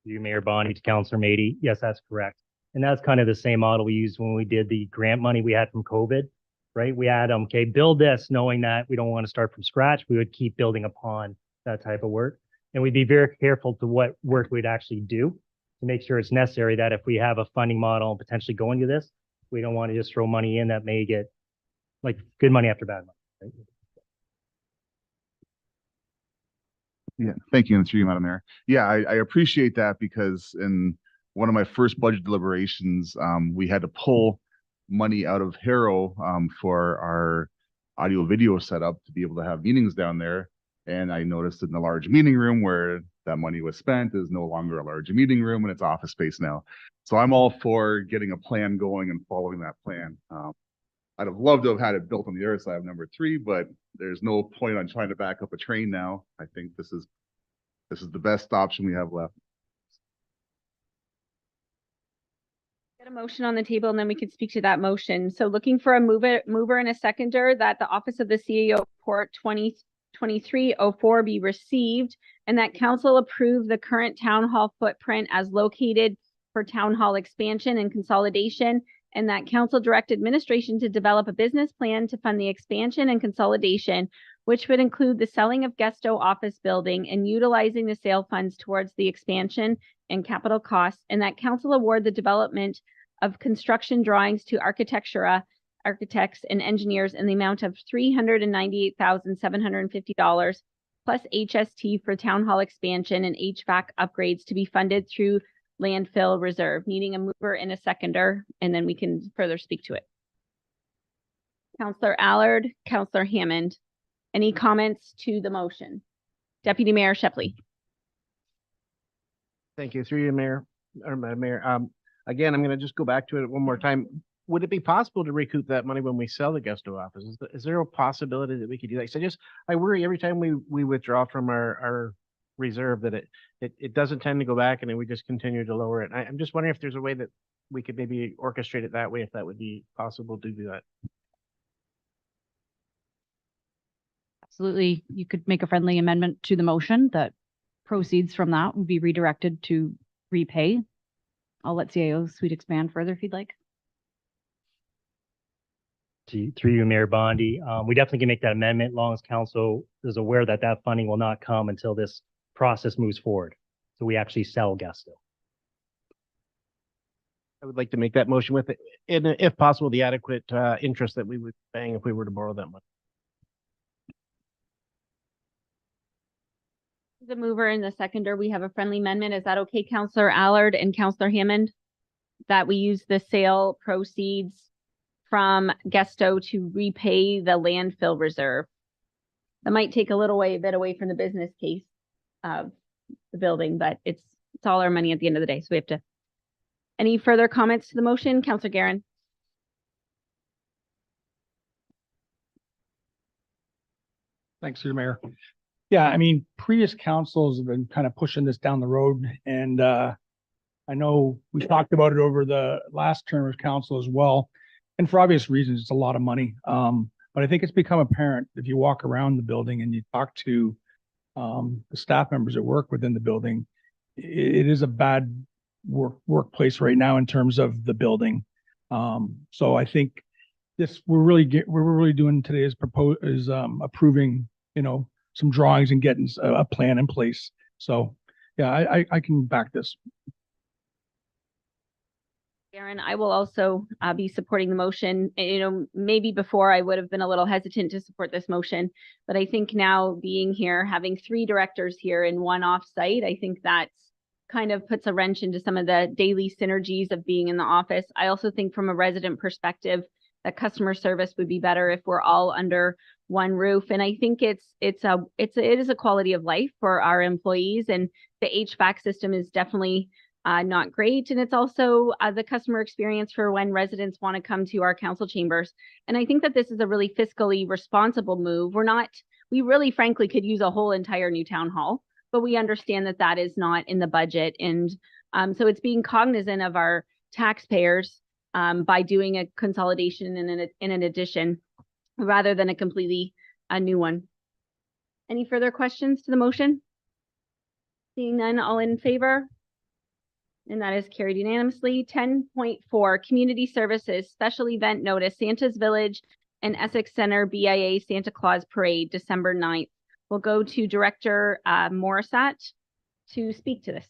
You, Mayor Bonnie, to Counselor Mady, yes, that's correct. And that's kind of the same model we used when we did the grant money we had from COVID, right? We had, okay, build this, knowing that we don't want to start from scratch. We would keep building upon that type of work. And we'd be very careful to what work we'd actually do to make sure it's necessary that if we have a funding model and potentially go into this, we don't want to just throw money in that may get like good money after bad money. Right? Yeah, thank you, and through you, Madam Mayor. Yeah, I appreciate that, because in one of my first budget deliberations, we had to pull money out of Harrow for our audio video setup to be able to have meetings down there. And I noticed in the large meeting room where that money was spent is no longer a large meeting room, and it's office space now. So I'm all for getting a plan going and following that plan. I'd have loved to have had it built on the other side of number 3, but there's no point on trying to back up a train now. I think this is the best option we have left. Get a motion on the table and then we can speak to that motion. So looking for a mover and a seconder that the Office of the CAO Report 2023-04 be received, and that council approve the current town hall footprint as located for town hall expansion and consolidation, and that council direct administration to develop a business plan to fund the expansion and consolidation, which would include the selling of Guesto office building and utilizing the sale funds towards the expansion and capital costs, and that council award the development of construction drawings to Architectura architects and engineers in the amount of $398,750 plus HST for town hall expansion and HVAC upgrades to be funded through landfill reserve, needing a mover and a seconder, and then we can further speak to it. Counselor Allard, Counselor Hammond, any comments to the motion? Deputy Mayor Shepley. Thank you, through you, Mayor, or Madam Mayor. Again, I'm going to just go back to it one more time. Would it be possible to recoup that money when we sell the Guesto office? Is there a possibility that we could do that? So I worry every time we withdraw from our reserve that it doesn't tend to go back, and then we just continue to lower it. I'm just wondering if there's a way that we could maybe orchestrate it that way, if that would be possible to do that. Absolutely. You could make a friendly amendment to the motion that proceeds from that would be redirected to repay. I'll let CAO Suite expand further if you'd like. through you, Mayor Bondi. We definitely can make that amendment, as long as council is aware that that funding will not come until this process moves forward. So we actually sell Gusto. I would like to make that motion with it, and if possible, the adequate interest that we would be paying if we were to borrow that money. The mover and the seconder, we have a friendly amendment. Is that okay, Councillor Allard and Councillor Hammond? That we use the sale proceeds from Gusto to repay the landfill reserve. That might take a little bit away from the business case of the building, but it's all our money at the end of the day. So we have to. Any further comments to the motion? Councillor Guerin. Thanks, through the mayor. Yeah, I mean, previous councils have been kind of pushing this down the road, and I know we talked about it over the last term of council as well. And for obvious reasons, it's a lot of money. But I think it's become apparent if you walk around the building and you talk to the staff members that work within the building, it is a bad workplace right now in terms of the building. So I think this we're really doing today is approving, some drawings and getting a plan in place. So yeah, I can back this. Aaron, I will also be supporting the motion. Maybe before I would have been a little hesitant to support this motion, but I think now being here, having 3 directors here and 1 off-site, I think that's kind of puts a wrench into some of the daily synergies of being in the office. I also think from a resident perspective, that customer service would be better if we're all under one roof. And I think it is a quality of life for our employees, and the HVAC system is definitely not great. And it's also the customer experience for when residents want to come to our council chambers. And I think that this is a really fiscally responsible move. We really frankly could use a whole entire new town hall, but we understand that that is not in the budget. And so it's being cognizant of our taxpayers by doing a consolidation and an addition rather than a completely new one. Any further questions to the motion? Seeing none, all in favor? And that is carried unanimously. 10.4, Community Services, Special Event Notice, Santa's Village and Essex Center BIA Santa Claus Parade, December 9th. We'll go to Director Morissette to speak to this.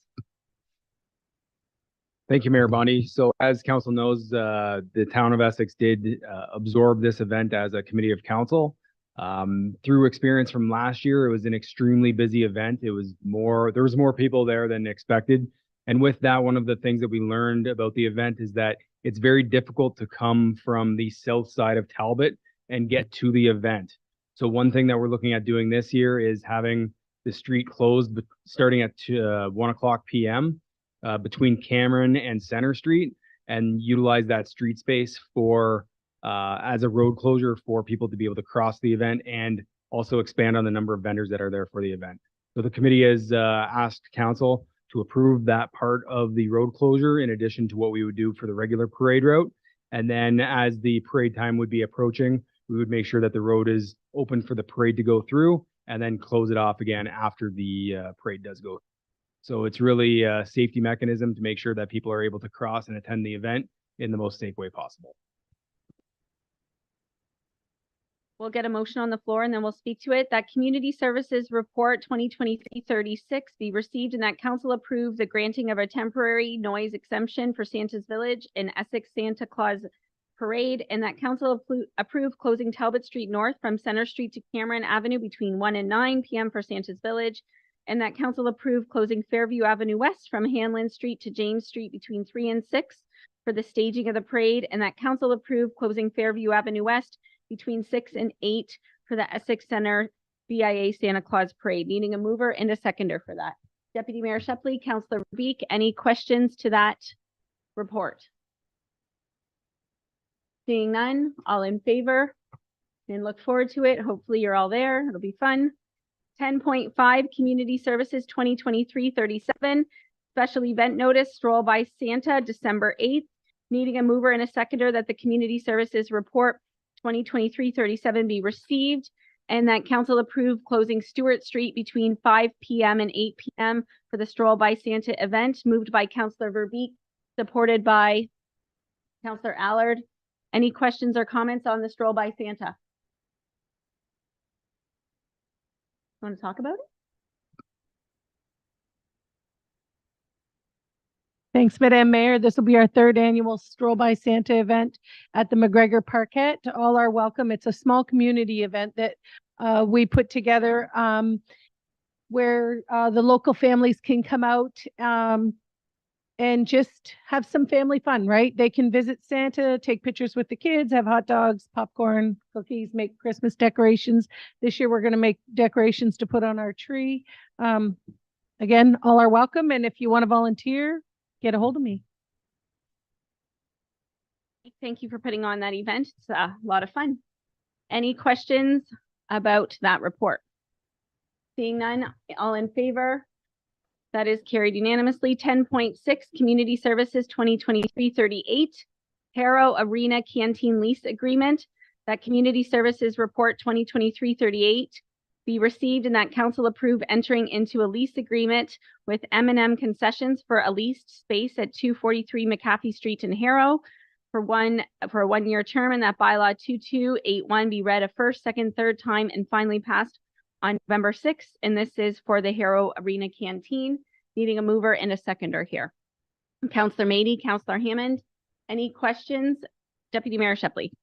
Thank you, Mayor Bondi. So as council knows, the town of Essex did absorb this event as a committee of council. Through experience from last year, it was an extremely busy event. There was more people there than expected. And with that, one of the things that we learned about the event is that it's very difficult to come from the south side of Talbot and get to the event. So one thing that we're looking at doing this year is having the street closed starting at 1:00 p.m. Between Cameron and Center Street, and utilize that street space for as a road closure for people to be able to cross the event, and also expand on the number of vendors that are there for the event. So the committee has asked council to approve that part of the road closure in addition to what we would do for the regular parade route. And then as the parade time would be approaching, we would make sure that the road is open for the parade to go through, and then close it off again after the parade does go. So it's really a safety mechanism to make sure that people are able to cross and attend the event in the most safe way possible. We'll get a motion on the floor and then we'll speak to it. That Community Services Report 2023-36 be received, and that council approve the granting of a temporary noise exemption for Santa's Village and Essex Santa Claus Parade, and that council approve closing Talbot Street North from Center Street to Cameron Avenue between 1 and 9 p.m. for Santa's Village, and that council approve closing Fairview Avenue West from Hanlon Street to James Street between 3 and 6 for the staging of the parade, and that council approve closing Fairview Avenue West between 6 and 8 for the Essex Center BIA Santa Claus Parade. Needing a mover and a seconder for that. Deputy Mayor Shepley, Councillor Beek, any questions to that report? Seeing none, all in favor, and look forward to it. Hopefully you're all there. It'll be fun. 10.5, Community Services 2023-37, Special Event Notice, Stroll by Santa, December 8th. Needing a mover and a seconder that the Community Services Report 2023-37 be received, and that council approve closing Stewart Street between 5 p.m. and 8 p.m. for the Stroll by Santa event, moved by Councillor Verbeek, supported by Councillor Allard Any questions or comments on the stroll by Santa? Want to talk about it? Thanks, Madam Mayor. This will be our third annual Stroll by Santa event at the McGregor Parkette. All are welcome. It's a small community event that we put together where the local families can come out and just have some family fun, right? They can visit Santa, take pictures with the kids, have hot dogs, popcorn, cookies, make Christmas decorations. This year, we're going to make decorations to put on our tree. Again, all are welcome. And if you want to volunteer, get a hold of me. Thank you for putting on that event. It's a lot of fun. Any questions about that report? Seeing none, all in favor? That is carried unanimously. 10.6, Community Services 2023-38, Harrow Arena Canteen Lease Agreement. That Community Services Report 2023-38 be received and that council approve entering into a lease agreement with M&M Concessions for a leased space at 243 McAfee Street in Harrow for a one-year term, and that bylaw 2281 be read a first, second, third time and finally passed on November 6th. And this is for the Harrow Arena Canteen. Needing a mover and a seconder here. Councillor Mady, Councillor Hammond, any questions? Deputy Mayor Shepley.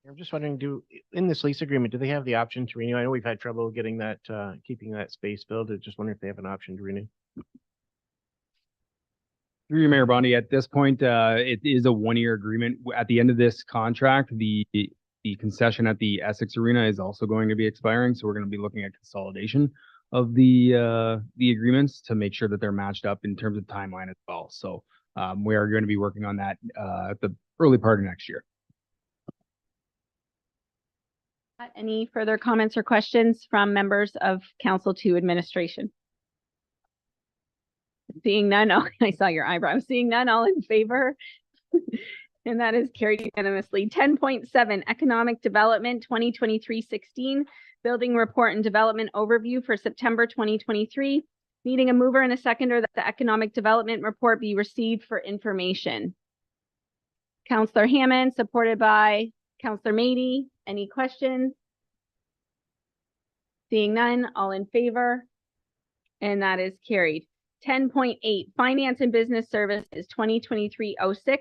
I'm just wondering, in this lease agreement, do they have the option to renew? I know we've had trouble getting that, keeping that space filled. I just wonder if they have an option to renew. Through you, Mayor Bondi, at this point, it is a one-year agreement. At the end of this contract, the concession at the Essex Arena is also going to be expiring, so we're going to be looking at consolidation of the agreements to make sure that they're matched up in terms of timeline as well. So we are going to be working on that at the early part of next year. Any further comments or questions from members of council to administration? Seeing none, I saw your eyebrow. Seeing none, all in favor? And that is carried unanimously. 10.7, Economic Development 2023-16, Building Report and Development Overview for September 2023. Needing a mover and a seconder that the Economic Development Report be received for information. Councillor Hammond, supported by Councillor Mady. Any questions? Seeing none, all in favor? And that is carried. 10.8, Finance and Business Services 2023-06,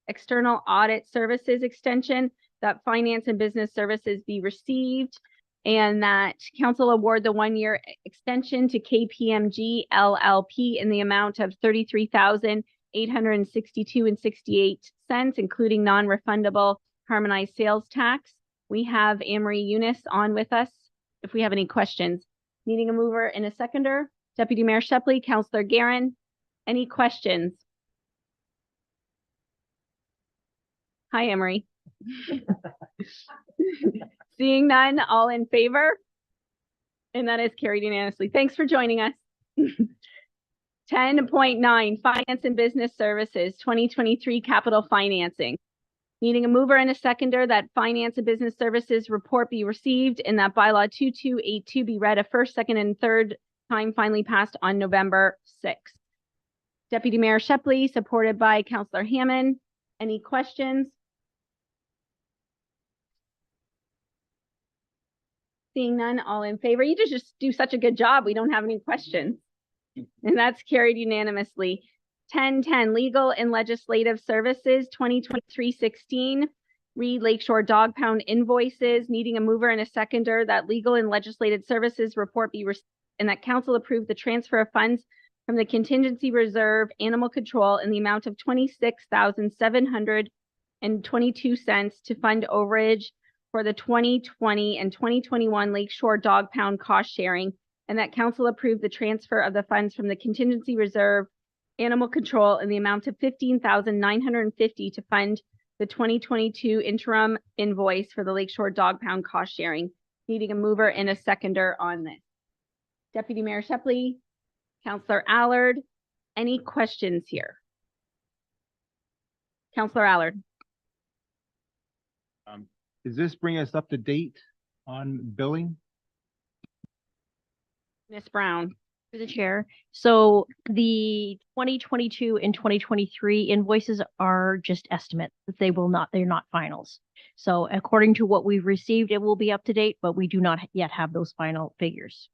External Audit Services Extension, that Finance and Business Services be received and that council award the one-year extension to KPMG LLP in the amount of $33,862.68, including non-refundable harmonized sales tax. We have Anne-Marie Eunice on with us if we have any questions. Needing a mover and a seconder, Deputy Mayor Shepley, Councillor Guerin, any questions? Hi, Anne-Marie. Seeing none, all in favor? And that is carried unanimously. Thanks for joining us. 10.9, Finance and Business Services 2023 Capital Financing. Needing a mover and a seconder that Finance and Business Services report be received and that bylaw 2282 be read a first, second, and third time finally passed on November 6th. Deputy Mayor Shepley, supported by Councillor Hammond. Any questions? Seeing none, all in favor. You just do such a good job. We don't have any questions. And that's carried unanimously. 10.10, Legal and Legislative Services 2023-16. Read Lakeshore Dog Pound invoices. Needing a mover and a seconder that Legal and Legislative Services report be received and that council approve the transfer of funds from the Contingency Reserve Animal Control in the amount of $26,722 to fund overage for the 2020 and 2021 Lakeshore Dog Pound cost sharing, and that council approve the transfer of the funds from the Contingency Reserve Animal Control in the amount of $15,950 to fund the 2022 interim invoice for the Lakeshore Dog Pound cost sharing. Needing a mover and a seconder on this. Deputy Mayor Shepley, Councillor Allard, any questions here? Councillor Allard. Does this bring us up to date on billing? Ms. Brown. Through the chair. So the 2022 and 2023 invoices are just estimates. They're not finals. So according to what we've received, it will be up to date, but we do not yet have those final figures.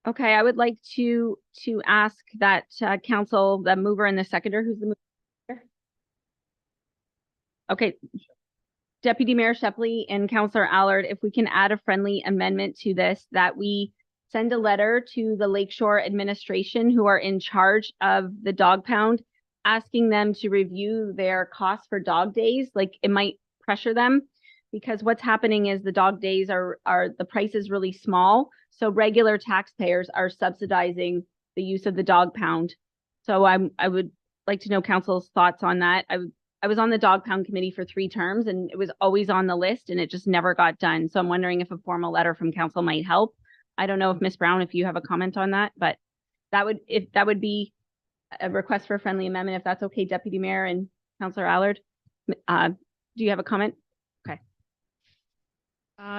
Okay, I would like to ask that council, the mover and the seconder, who's the mover? Okay. Deputy Mayor Shepley and Councillor Allard, if we can add a friendly amendment to this, that we send a letter to the Lakeshore administration who are in charge of the dog pound, asking them to review their costs for dog days. Like, it might pressure them, because what's happening is the dog days are the price is really small. So regular taxpayers are subsidizing the use of the dog pound. So I would like to know council's thoughts on that. I was on the dog pound committee for 3 terms, and it was always on the list and it just never got done. So I'm wondering if a formal letter from council might help. I don't know if Ms. Brown, if you have a comment on that, but that would be a request for a friendly amendment, if that's okay, Deputy Mayor and Councillor Allard. Do you have a comment? Okay.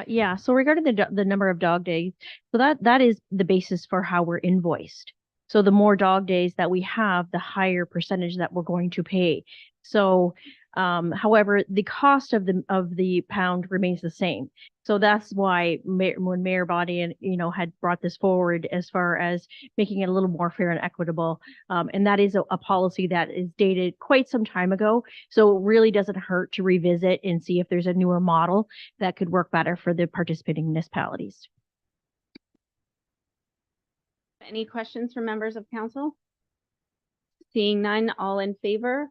Yeah, so regarding the number of dog days, so that is the basis for how we're invoiced. So the more dog days that we have, the higher percentage that we're going to pay. So, however, the cost of the pound remains the same. So that's why when Mayor Body had brought this forward as far as making it a little more fair and equitable, and that is a policy that is dated quite some time ago. So it really doesn't hurt to revisit and see if there's a newer model that could work better for the participating municipalities. Any questions from members of council? Seeing none, all in favor?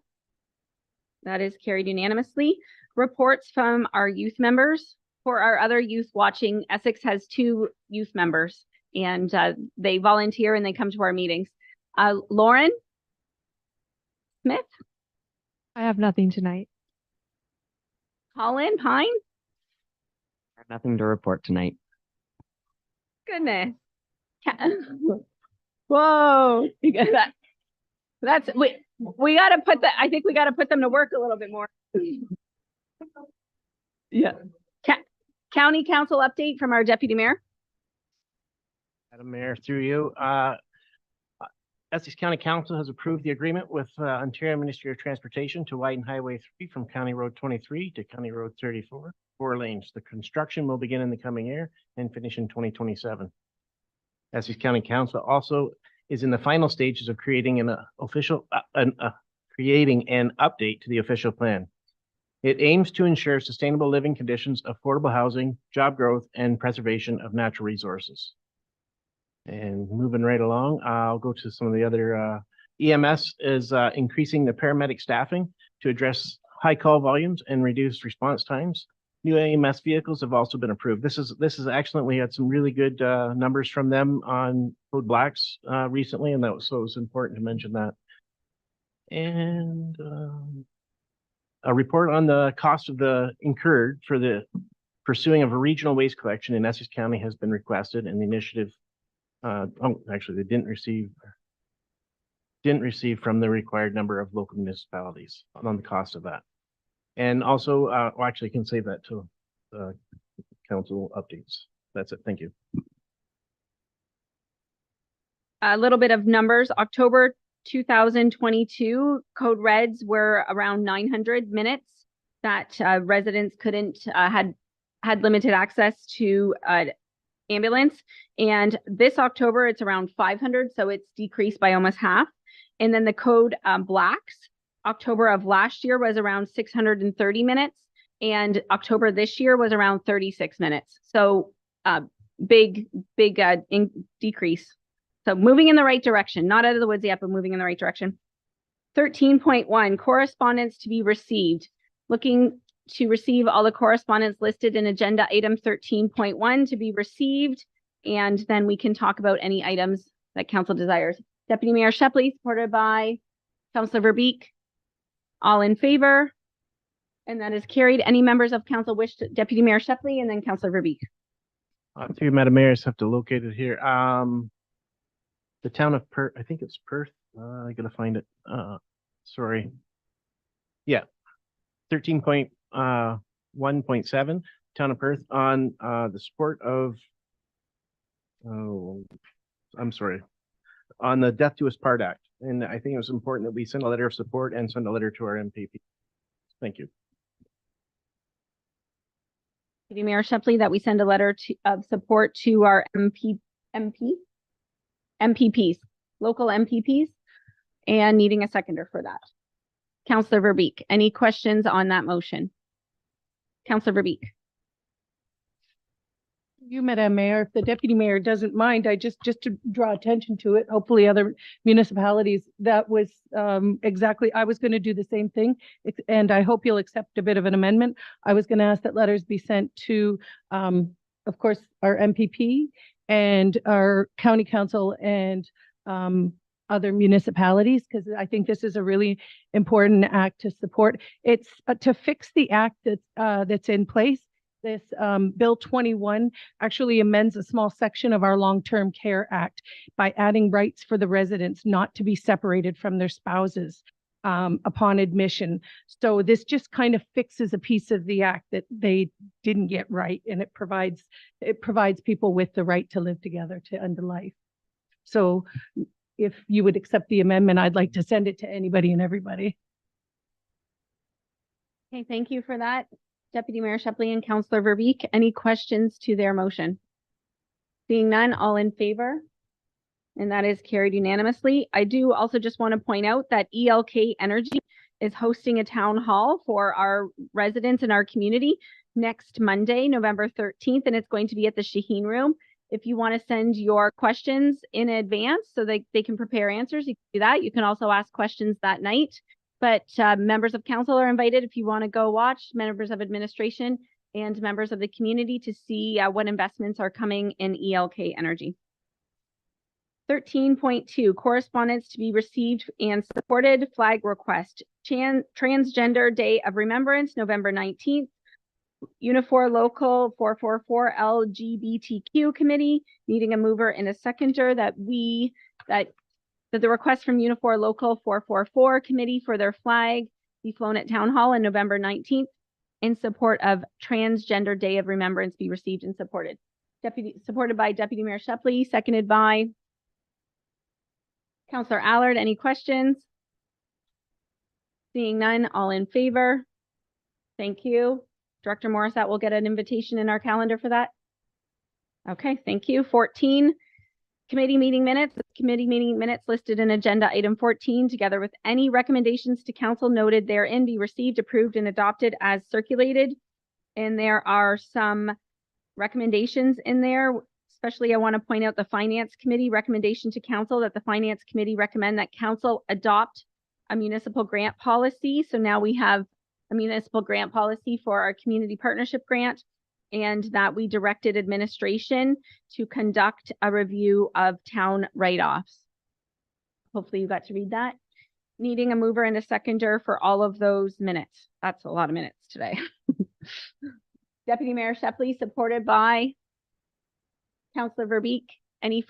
That is carried unanimously. Reports from our youth members. For our other youth watching, Essex has 2 youth members, and they volunteer and they come to our meetings. Lauren Smith, I have nothing tonight. Colin Pine. Nothing to report tonight. Goodness. Whoa. You got that. That's we got to put that. I think we got to put them to work a little bit more. Yeah. County Council update from our Deputy Mayor. Madam Mayor, through you, Essex County Council has approved the agreement with Ontario Ministry of Transportation to widen Highway 3 from County Road 23 to County Road 34, 4 lanes. The construction will begin in the coming year and finish in 2027. Essex County Council also is in the final stages of creating an update to the official plan. It aims to ensure sustainable living conditions, affordable housing, job growth, and preservation of natural resources. And moving right along, I'll go to some of the other EMS is increasing the paramedic staffing to address high call volumes and reduce response times. New EMS vehicles have also been approved. This is excellent. We had some really good numbers from them on Code Blacks recently, and so it was important to mention that. And a report on the cost of the incurred for the pursuing of a regional waste collection in Essex County has been requested, and the initiative actually they didn't receive from the required number of local municipalities on the cost of that. And also, actually can save that to council updates. That's it. Thank you. A little bit of numbers. October 2022, code reds were around 900 minutes that residents couldn't had limited access to ambulance. And this October, it's around 500, so it's decreased by almost half. And then the code blacks, October of last year was around 630 minutes, and October this year was around 36 minutes. So big decrease. So moving in the right direction, not out of the woods yet, but moving in the right direction. 13.1, correspondence to be received. Looking to receive all the correspondence listed in agenda item 13.1 to be received, and then we can talk about any items that council desires. Deputy Mayor Shepley, supported by Councillor Verbeek. All in favor? And that is carried. Any members of council wish to, Deputy Mayor Shepley and then Councillor Verbeek. To you, Madam Mayor, I just have to locate it here. The town of Perth, I think it's Perth. I gotta find it. Sorry. Yeah. 13.1.7. Town of Perth on the support of, oh, I'm sorry, on the Death Do Us Part Act. And I think it was important that we send a letter of support and send a letter to our MPP. Thank you. Deputy Mayor Shepley, that we send a letter of support to our MPPs, local MPPs, and needing a seconder for that. Councillor Verbeek, any questions on that motion? Councillor Verbeek. You, Madam Mayor, if the deputy mayor doesn't mind, I just to draw attention to it, hopefully other municipalities, that was exactly, I was going to do the same thing. And I hope you'll accept a bit of an amendment. I was going to ask that letters be sent to, of course, our MPP and our county council and other municipalities, because I think this is a really important act to support. It's to fix the act that's in place. This Bill 21 actually amends a small section of our Long-Term Care Act by adding rights for the residents not to be separated from their spouses upon admission. So this just kind of fixes a piece of the act that they didn't get right, and it provides people with the right to live together to end a life. So if you would accept the amendment, I'd like to send it to anybody and everybody. Okay, thank you for that. Deputy Mayor Shepley and Councillor Verbeek, any questions to their motion? Seeing none, all in favor? And that is carried unanimously. I do also just want to point out that ELK Energy is hosting a town hall for our residents in our community next Monday, November 13th, and it's going to be at the Shaheen Room. If you want to send your questions in advance so that they can prepare answers, you can do that. You can also ask questions that night. But members of council are invited if you want to go watch, members of administration and members of the community to see what investments are coming in ELK Energy. 13.2, correspondence to be received and supported, flag request. Transgender Day of Remembrance, November 19th. Unifor Local 444 LGBTQ Committee, needing a mover and a seconder that the request from Unifor Local 444 Committee for their flag be flown at Town Hall on November 19th in support of Transgender Day of Remembrance be received and supported. Supported by Deputy Mayor Shepley, seconded by Councillor Allard. Any questions? Seeing none, all in favor? Thank you. Director Morissette will get an invitation in our calendar for that. Okay, thank you. 14. Committee meeting minutes. Committee meeting minutes listed in agenda item 14, together with any recommendations to council noted therein, be received, approved, and adopted as circulated. And there are some recommendations in there. Especially, I want to point out the Finance Committee recommendation to council that the Finance Committee recommend that council adopt a municipal grant policy. So now we have a municipal grant policy for our community partnership grant, and that we directed administration to conduct a review of town write-offs. Hopefully you got to read that. Needing a mover and a seconder for all of those minutes. That's a lot of minutes today. Deputy Mayor Shepley, supported by Councillor Verbeek. Any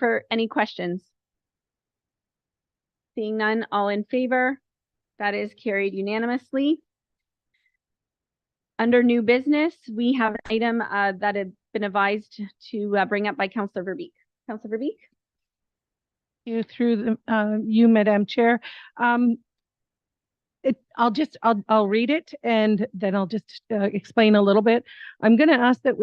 questions? Seeing none, all in favor? That is carried unanimously. Under new business, we have an item that had been advised to bring up by Councillor Verbeek. Councillor Verbeek? Through you, Madam Chair. I'll read it and then I'll just explain a little bit. I'm going to ask that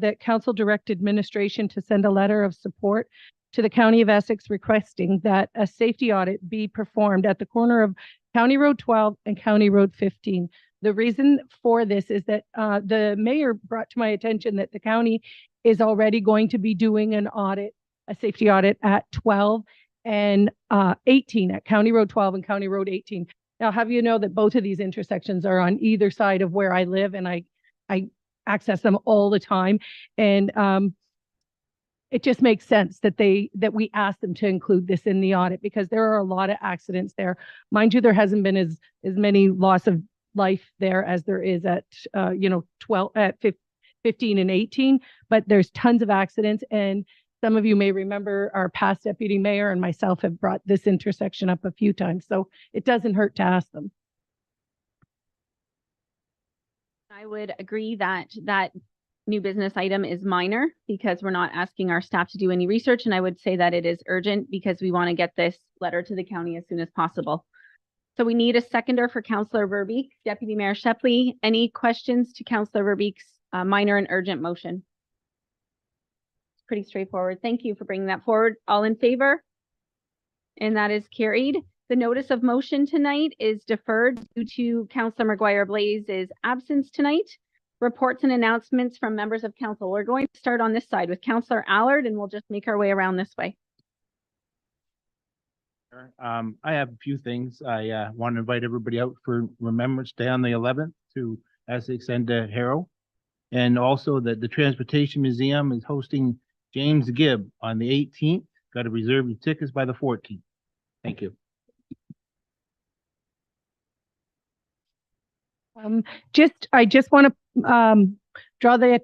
that council direct administration to send a letter of support to the County of Essex requesting that a safety audit be performed at the corner of County Road 12 and County Road 15. The reason for this is that the mayor brought to my attention that the county is already going to be doing an audit, a safety audit at 12 and 18, at County Road 12 and County Road 18. Now, have you know that both of these intersections are on either side of where I live, and I access them all the time. And it just makes sense that we ask them to include this in the audit, because there are a lot of accidents there. Mind you, there hasn't been as many loss of life there as there is at 15 and 18, but there's tons of accidents. And some of you may remember our past deputy mayor and myself have brought this intersection up a few times, so it doesn't hurt to ask them. I would agree that new business item is minor because we're not asking our staff to do any research. And I would say that it is urgent because we want to get this letter to the county as soon as possible. So we need a seconder for Councillor Verbeek. Deputy Mayor Shepley, any questions to Councillor Verbeek's minor and urgent motion? It's pretty straightforward. Thank you for bringing that forward. All in favor? And that is carried. The notice of motion tonight is deferred due to Councillor McGuire Blaze's absence tonight. Reports and announcements from members of council. We're going to start on this side with Councillor Allard, and we'll just make our way around this way. I have a few things. I want to invite everybody out for Remembrance Day on the 11th to Essex and to Harrow. And also that the Transportation Museum is hosting James Gibb on the 18th. Got to reserve your tickets by the 14th. Thank you. I just want to draw the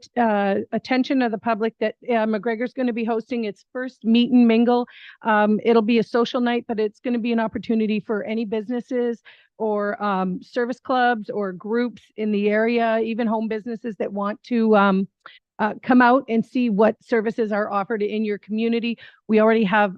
attention of the public that McGregor's going to be hosting its first meet and mingle. It'll be a social night, but it's going to be an opportunity for any businesses or service clubs or groups in the area, even home businesses that want to come out and see what services are offered in your community. We already have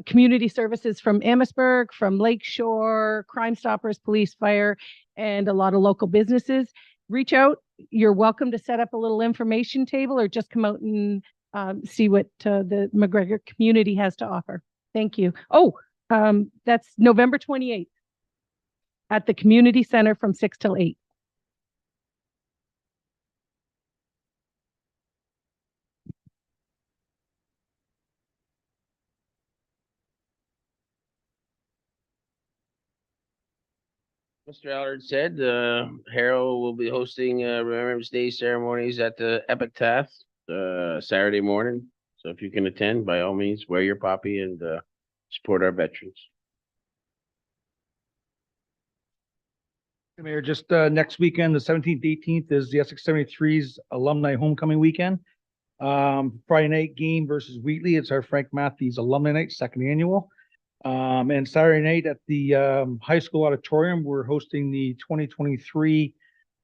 community services from Amherstburg, from Lakeshore, Crime Stoppers, Police, Fire, and a lot of local businesses. Reach out. You're welcome to set up a little information table or just come out and see what the McGregor community has to offer. Thank you. Oh, that's November 28th at the Community Center from 6 till 8. Mr. Allard said, Harrow will be hosting Remembrance Day ceremonies at the Epitaph Saturday morning. So if you can attend, by all means, wear your poppy and support our veterans. Mayor, just next weekend, the 17th, 18th is the Essex 73's alumni homecoming weekend. Friday night game versus Wheatley. It's our Frank Matthews alumni night, second annual. And Saturday night at the high school auditorium, we're hosting the 2023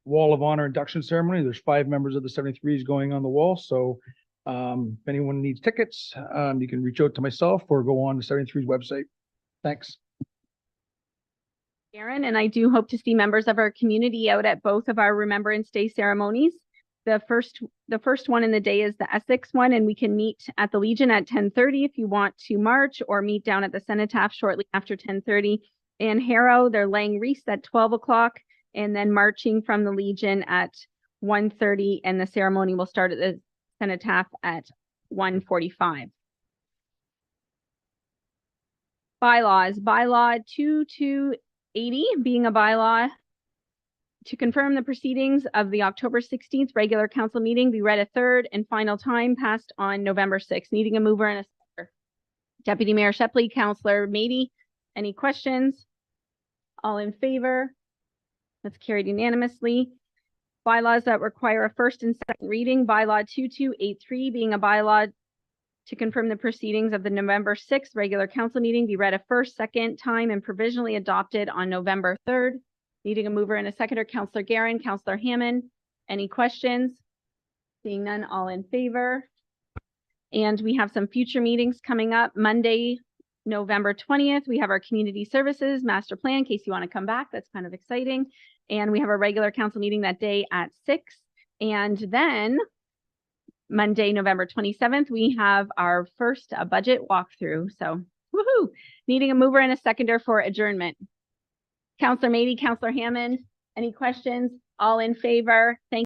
Wall of Honor induction ceremony. There's 5 members of the 73s going on the wall. So if anyone needs tickets, you can reach out to myself or go on the 73's website. Thanks. Aaron, and I do hope to see members of our community out at both of our Remembrance Day ceremonies. The first one in the day is the Essex one, and we can meet at the Legion at 10:30 if you want to march, or meet down at the Cenotaph shortly after 10:30. And Harrow, they're laying wreaths at 12 o'clock, and then marching from the Legion at 1:30, and the ceremony will start at the Cenotaph at 1:45. Bylaws. Bylaw 2280 being a bylaw to confirm the proceedings of the October 16th regular council meeting be read a third and final time, passed on November 6th. Needing a mover and a seconder. Deputy Mayor Shepley, Councillor Mady, any questions? All in favor? That's carried unanimously. Bylaws that require a first and second reading. Bylaw 2283 being a bylaw to confirm the proceedings of the November 6th regular council meeting be read a first, second time, and provisionally adopted on November 3rd. Needing a mover and a seconder, Councillor Guerin, Councillor Hammond. Any questions? Seeing none, all in favor. And we have some future meetings coming up. Monday, November 20th, we have our community services master plan, in case you want to come back. That's kind of exciting. And we have a regular council meeting that day at 6. And then Monday, November 27th, we have our first budget walkthrough. So, woohoo! Needing a mover and a seconder for adjournment. Councillor Mady, Councillor Hammond, any questions? All in favor? Thank you.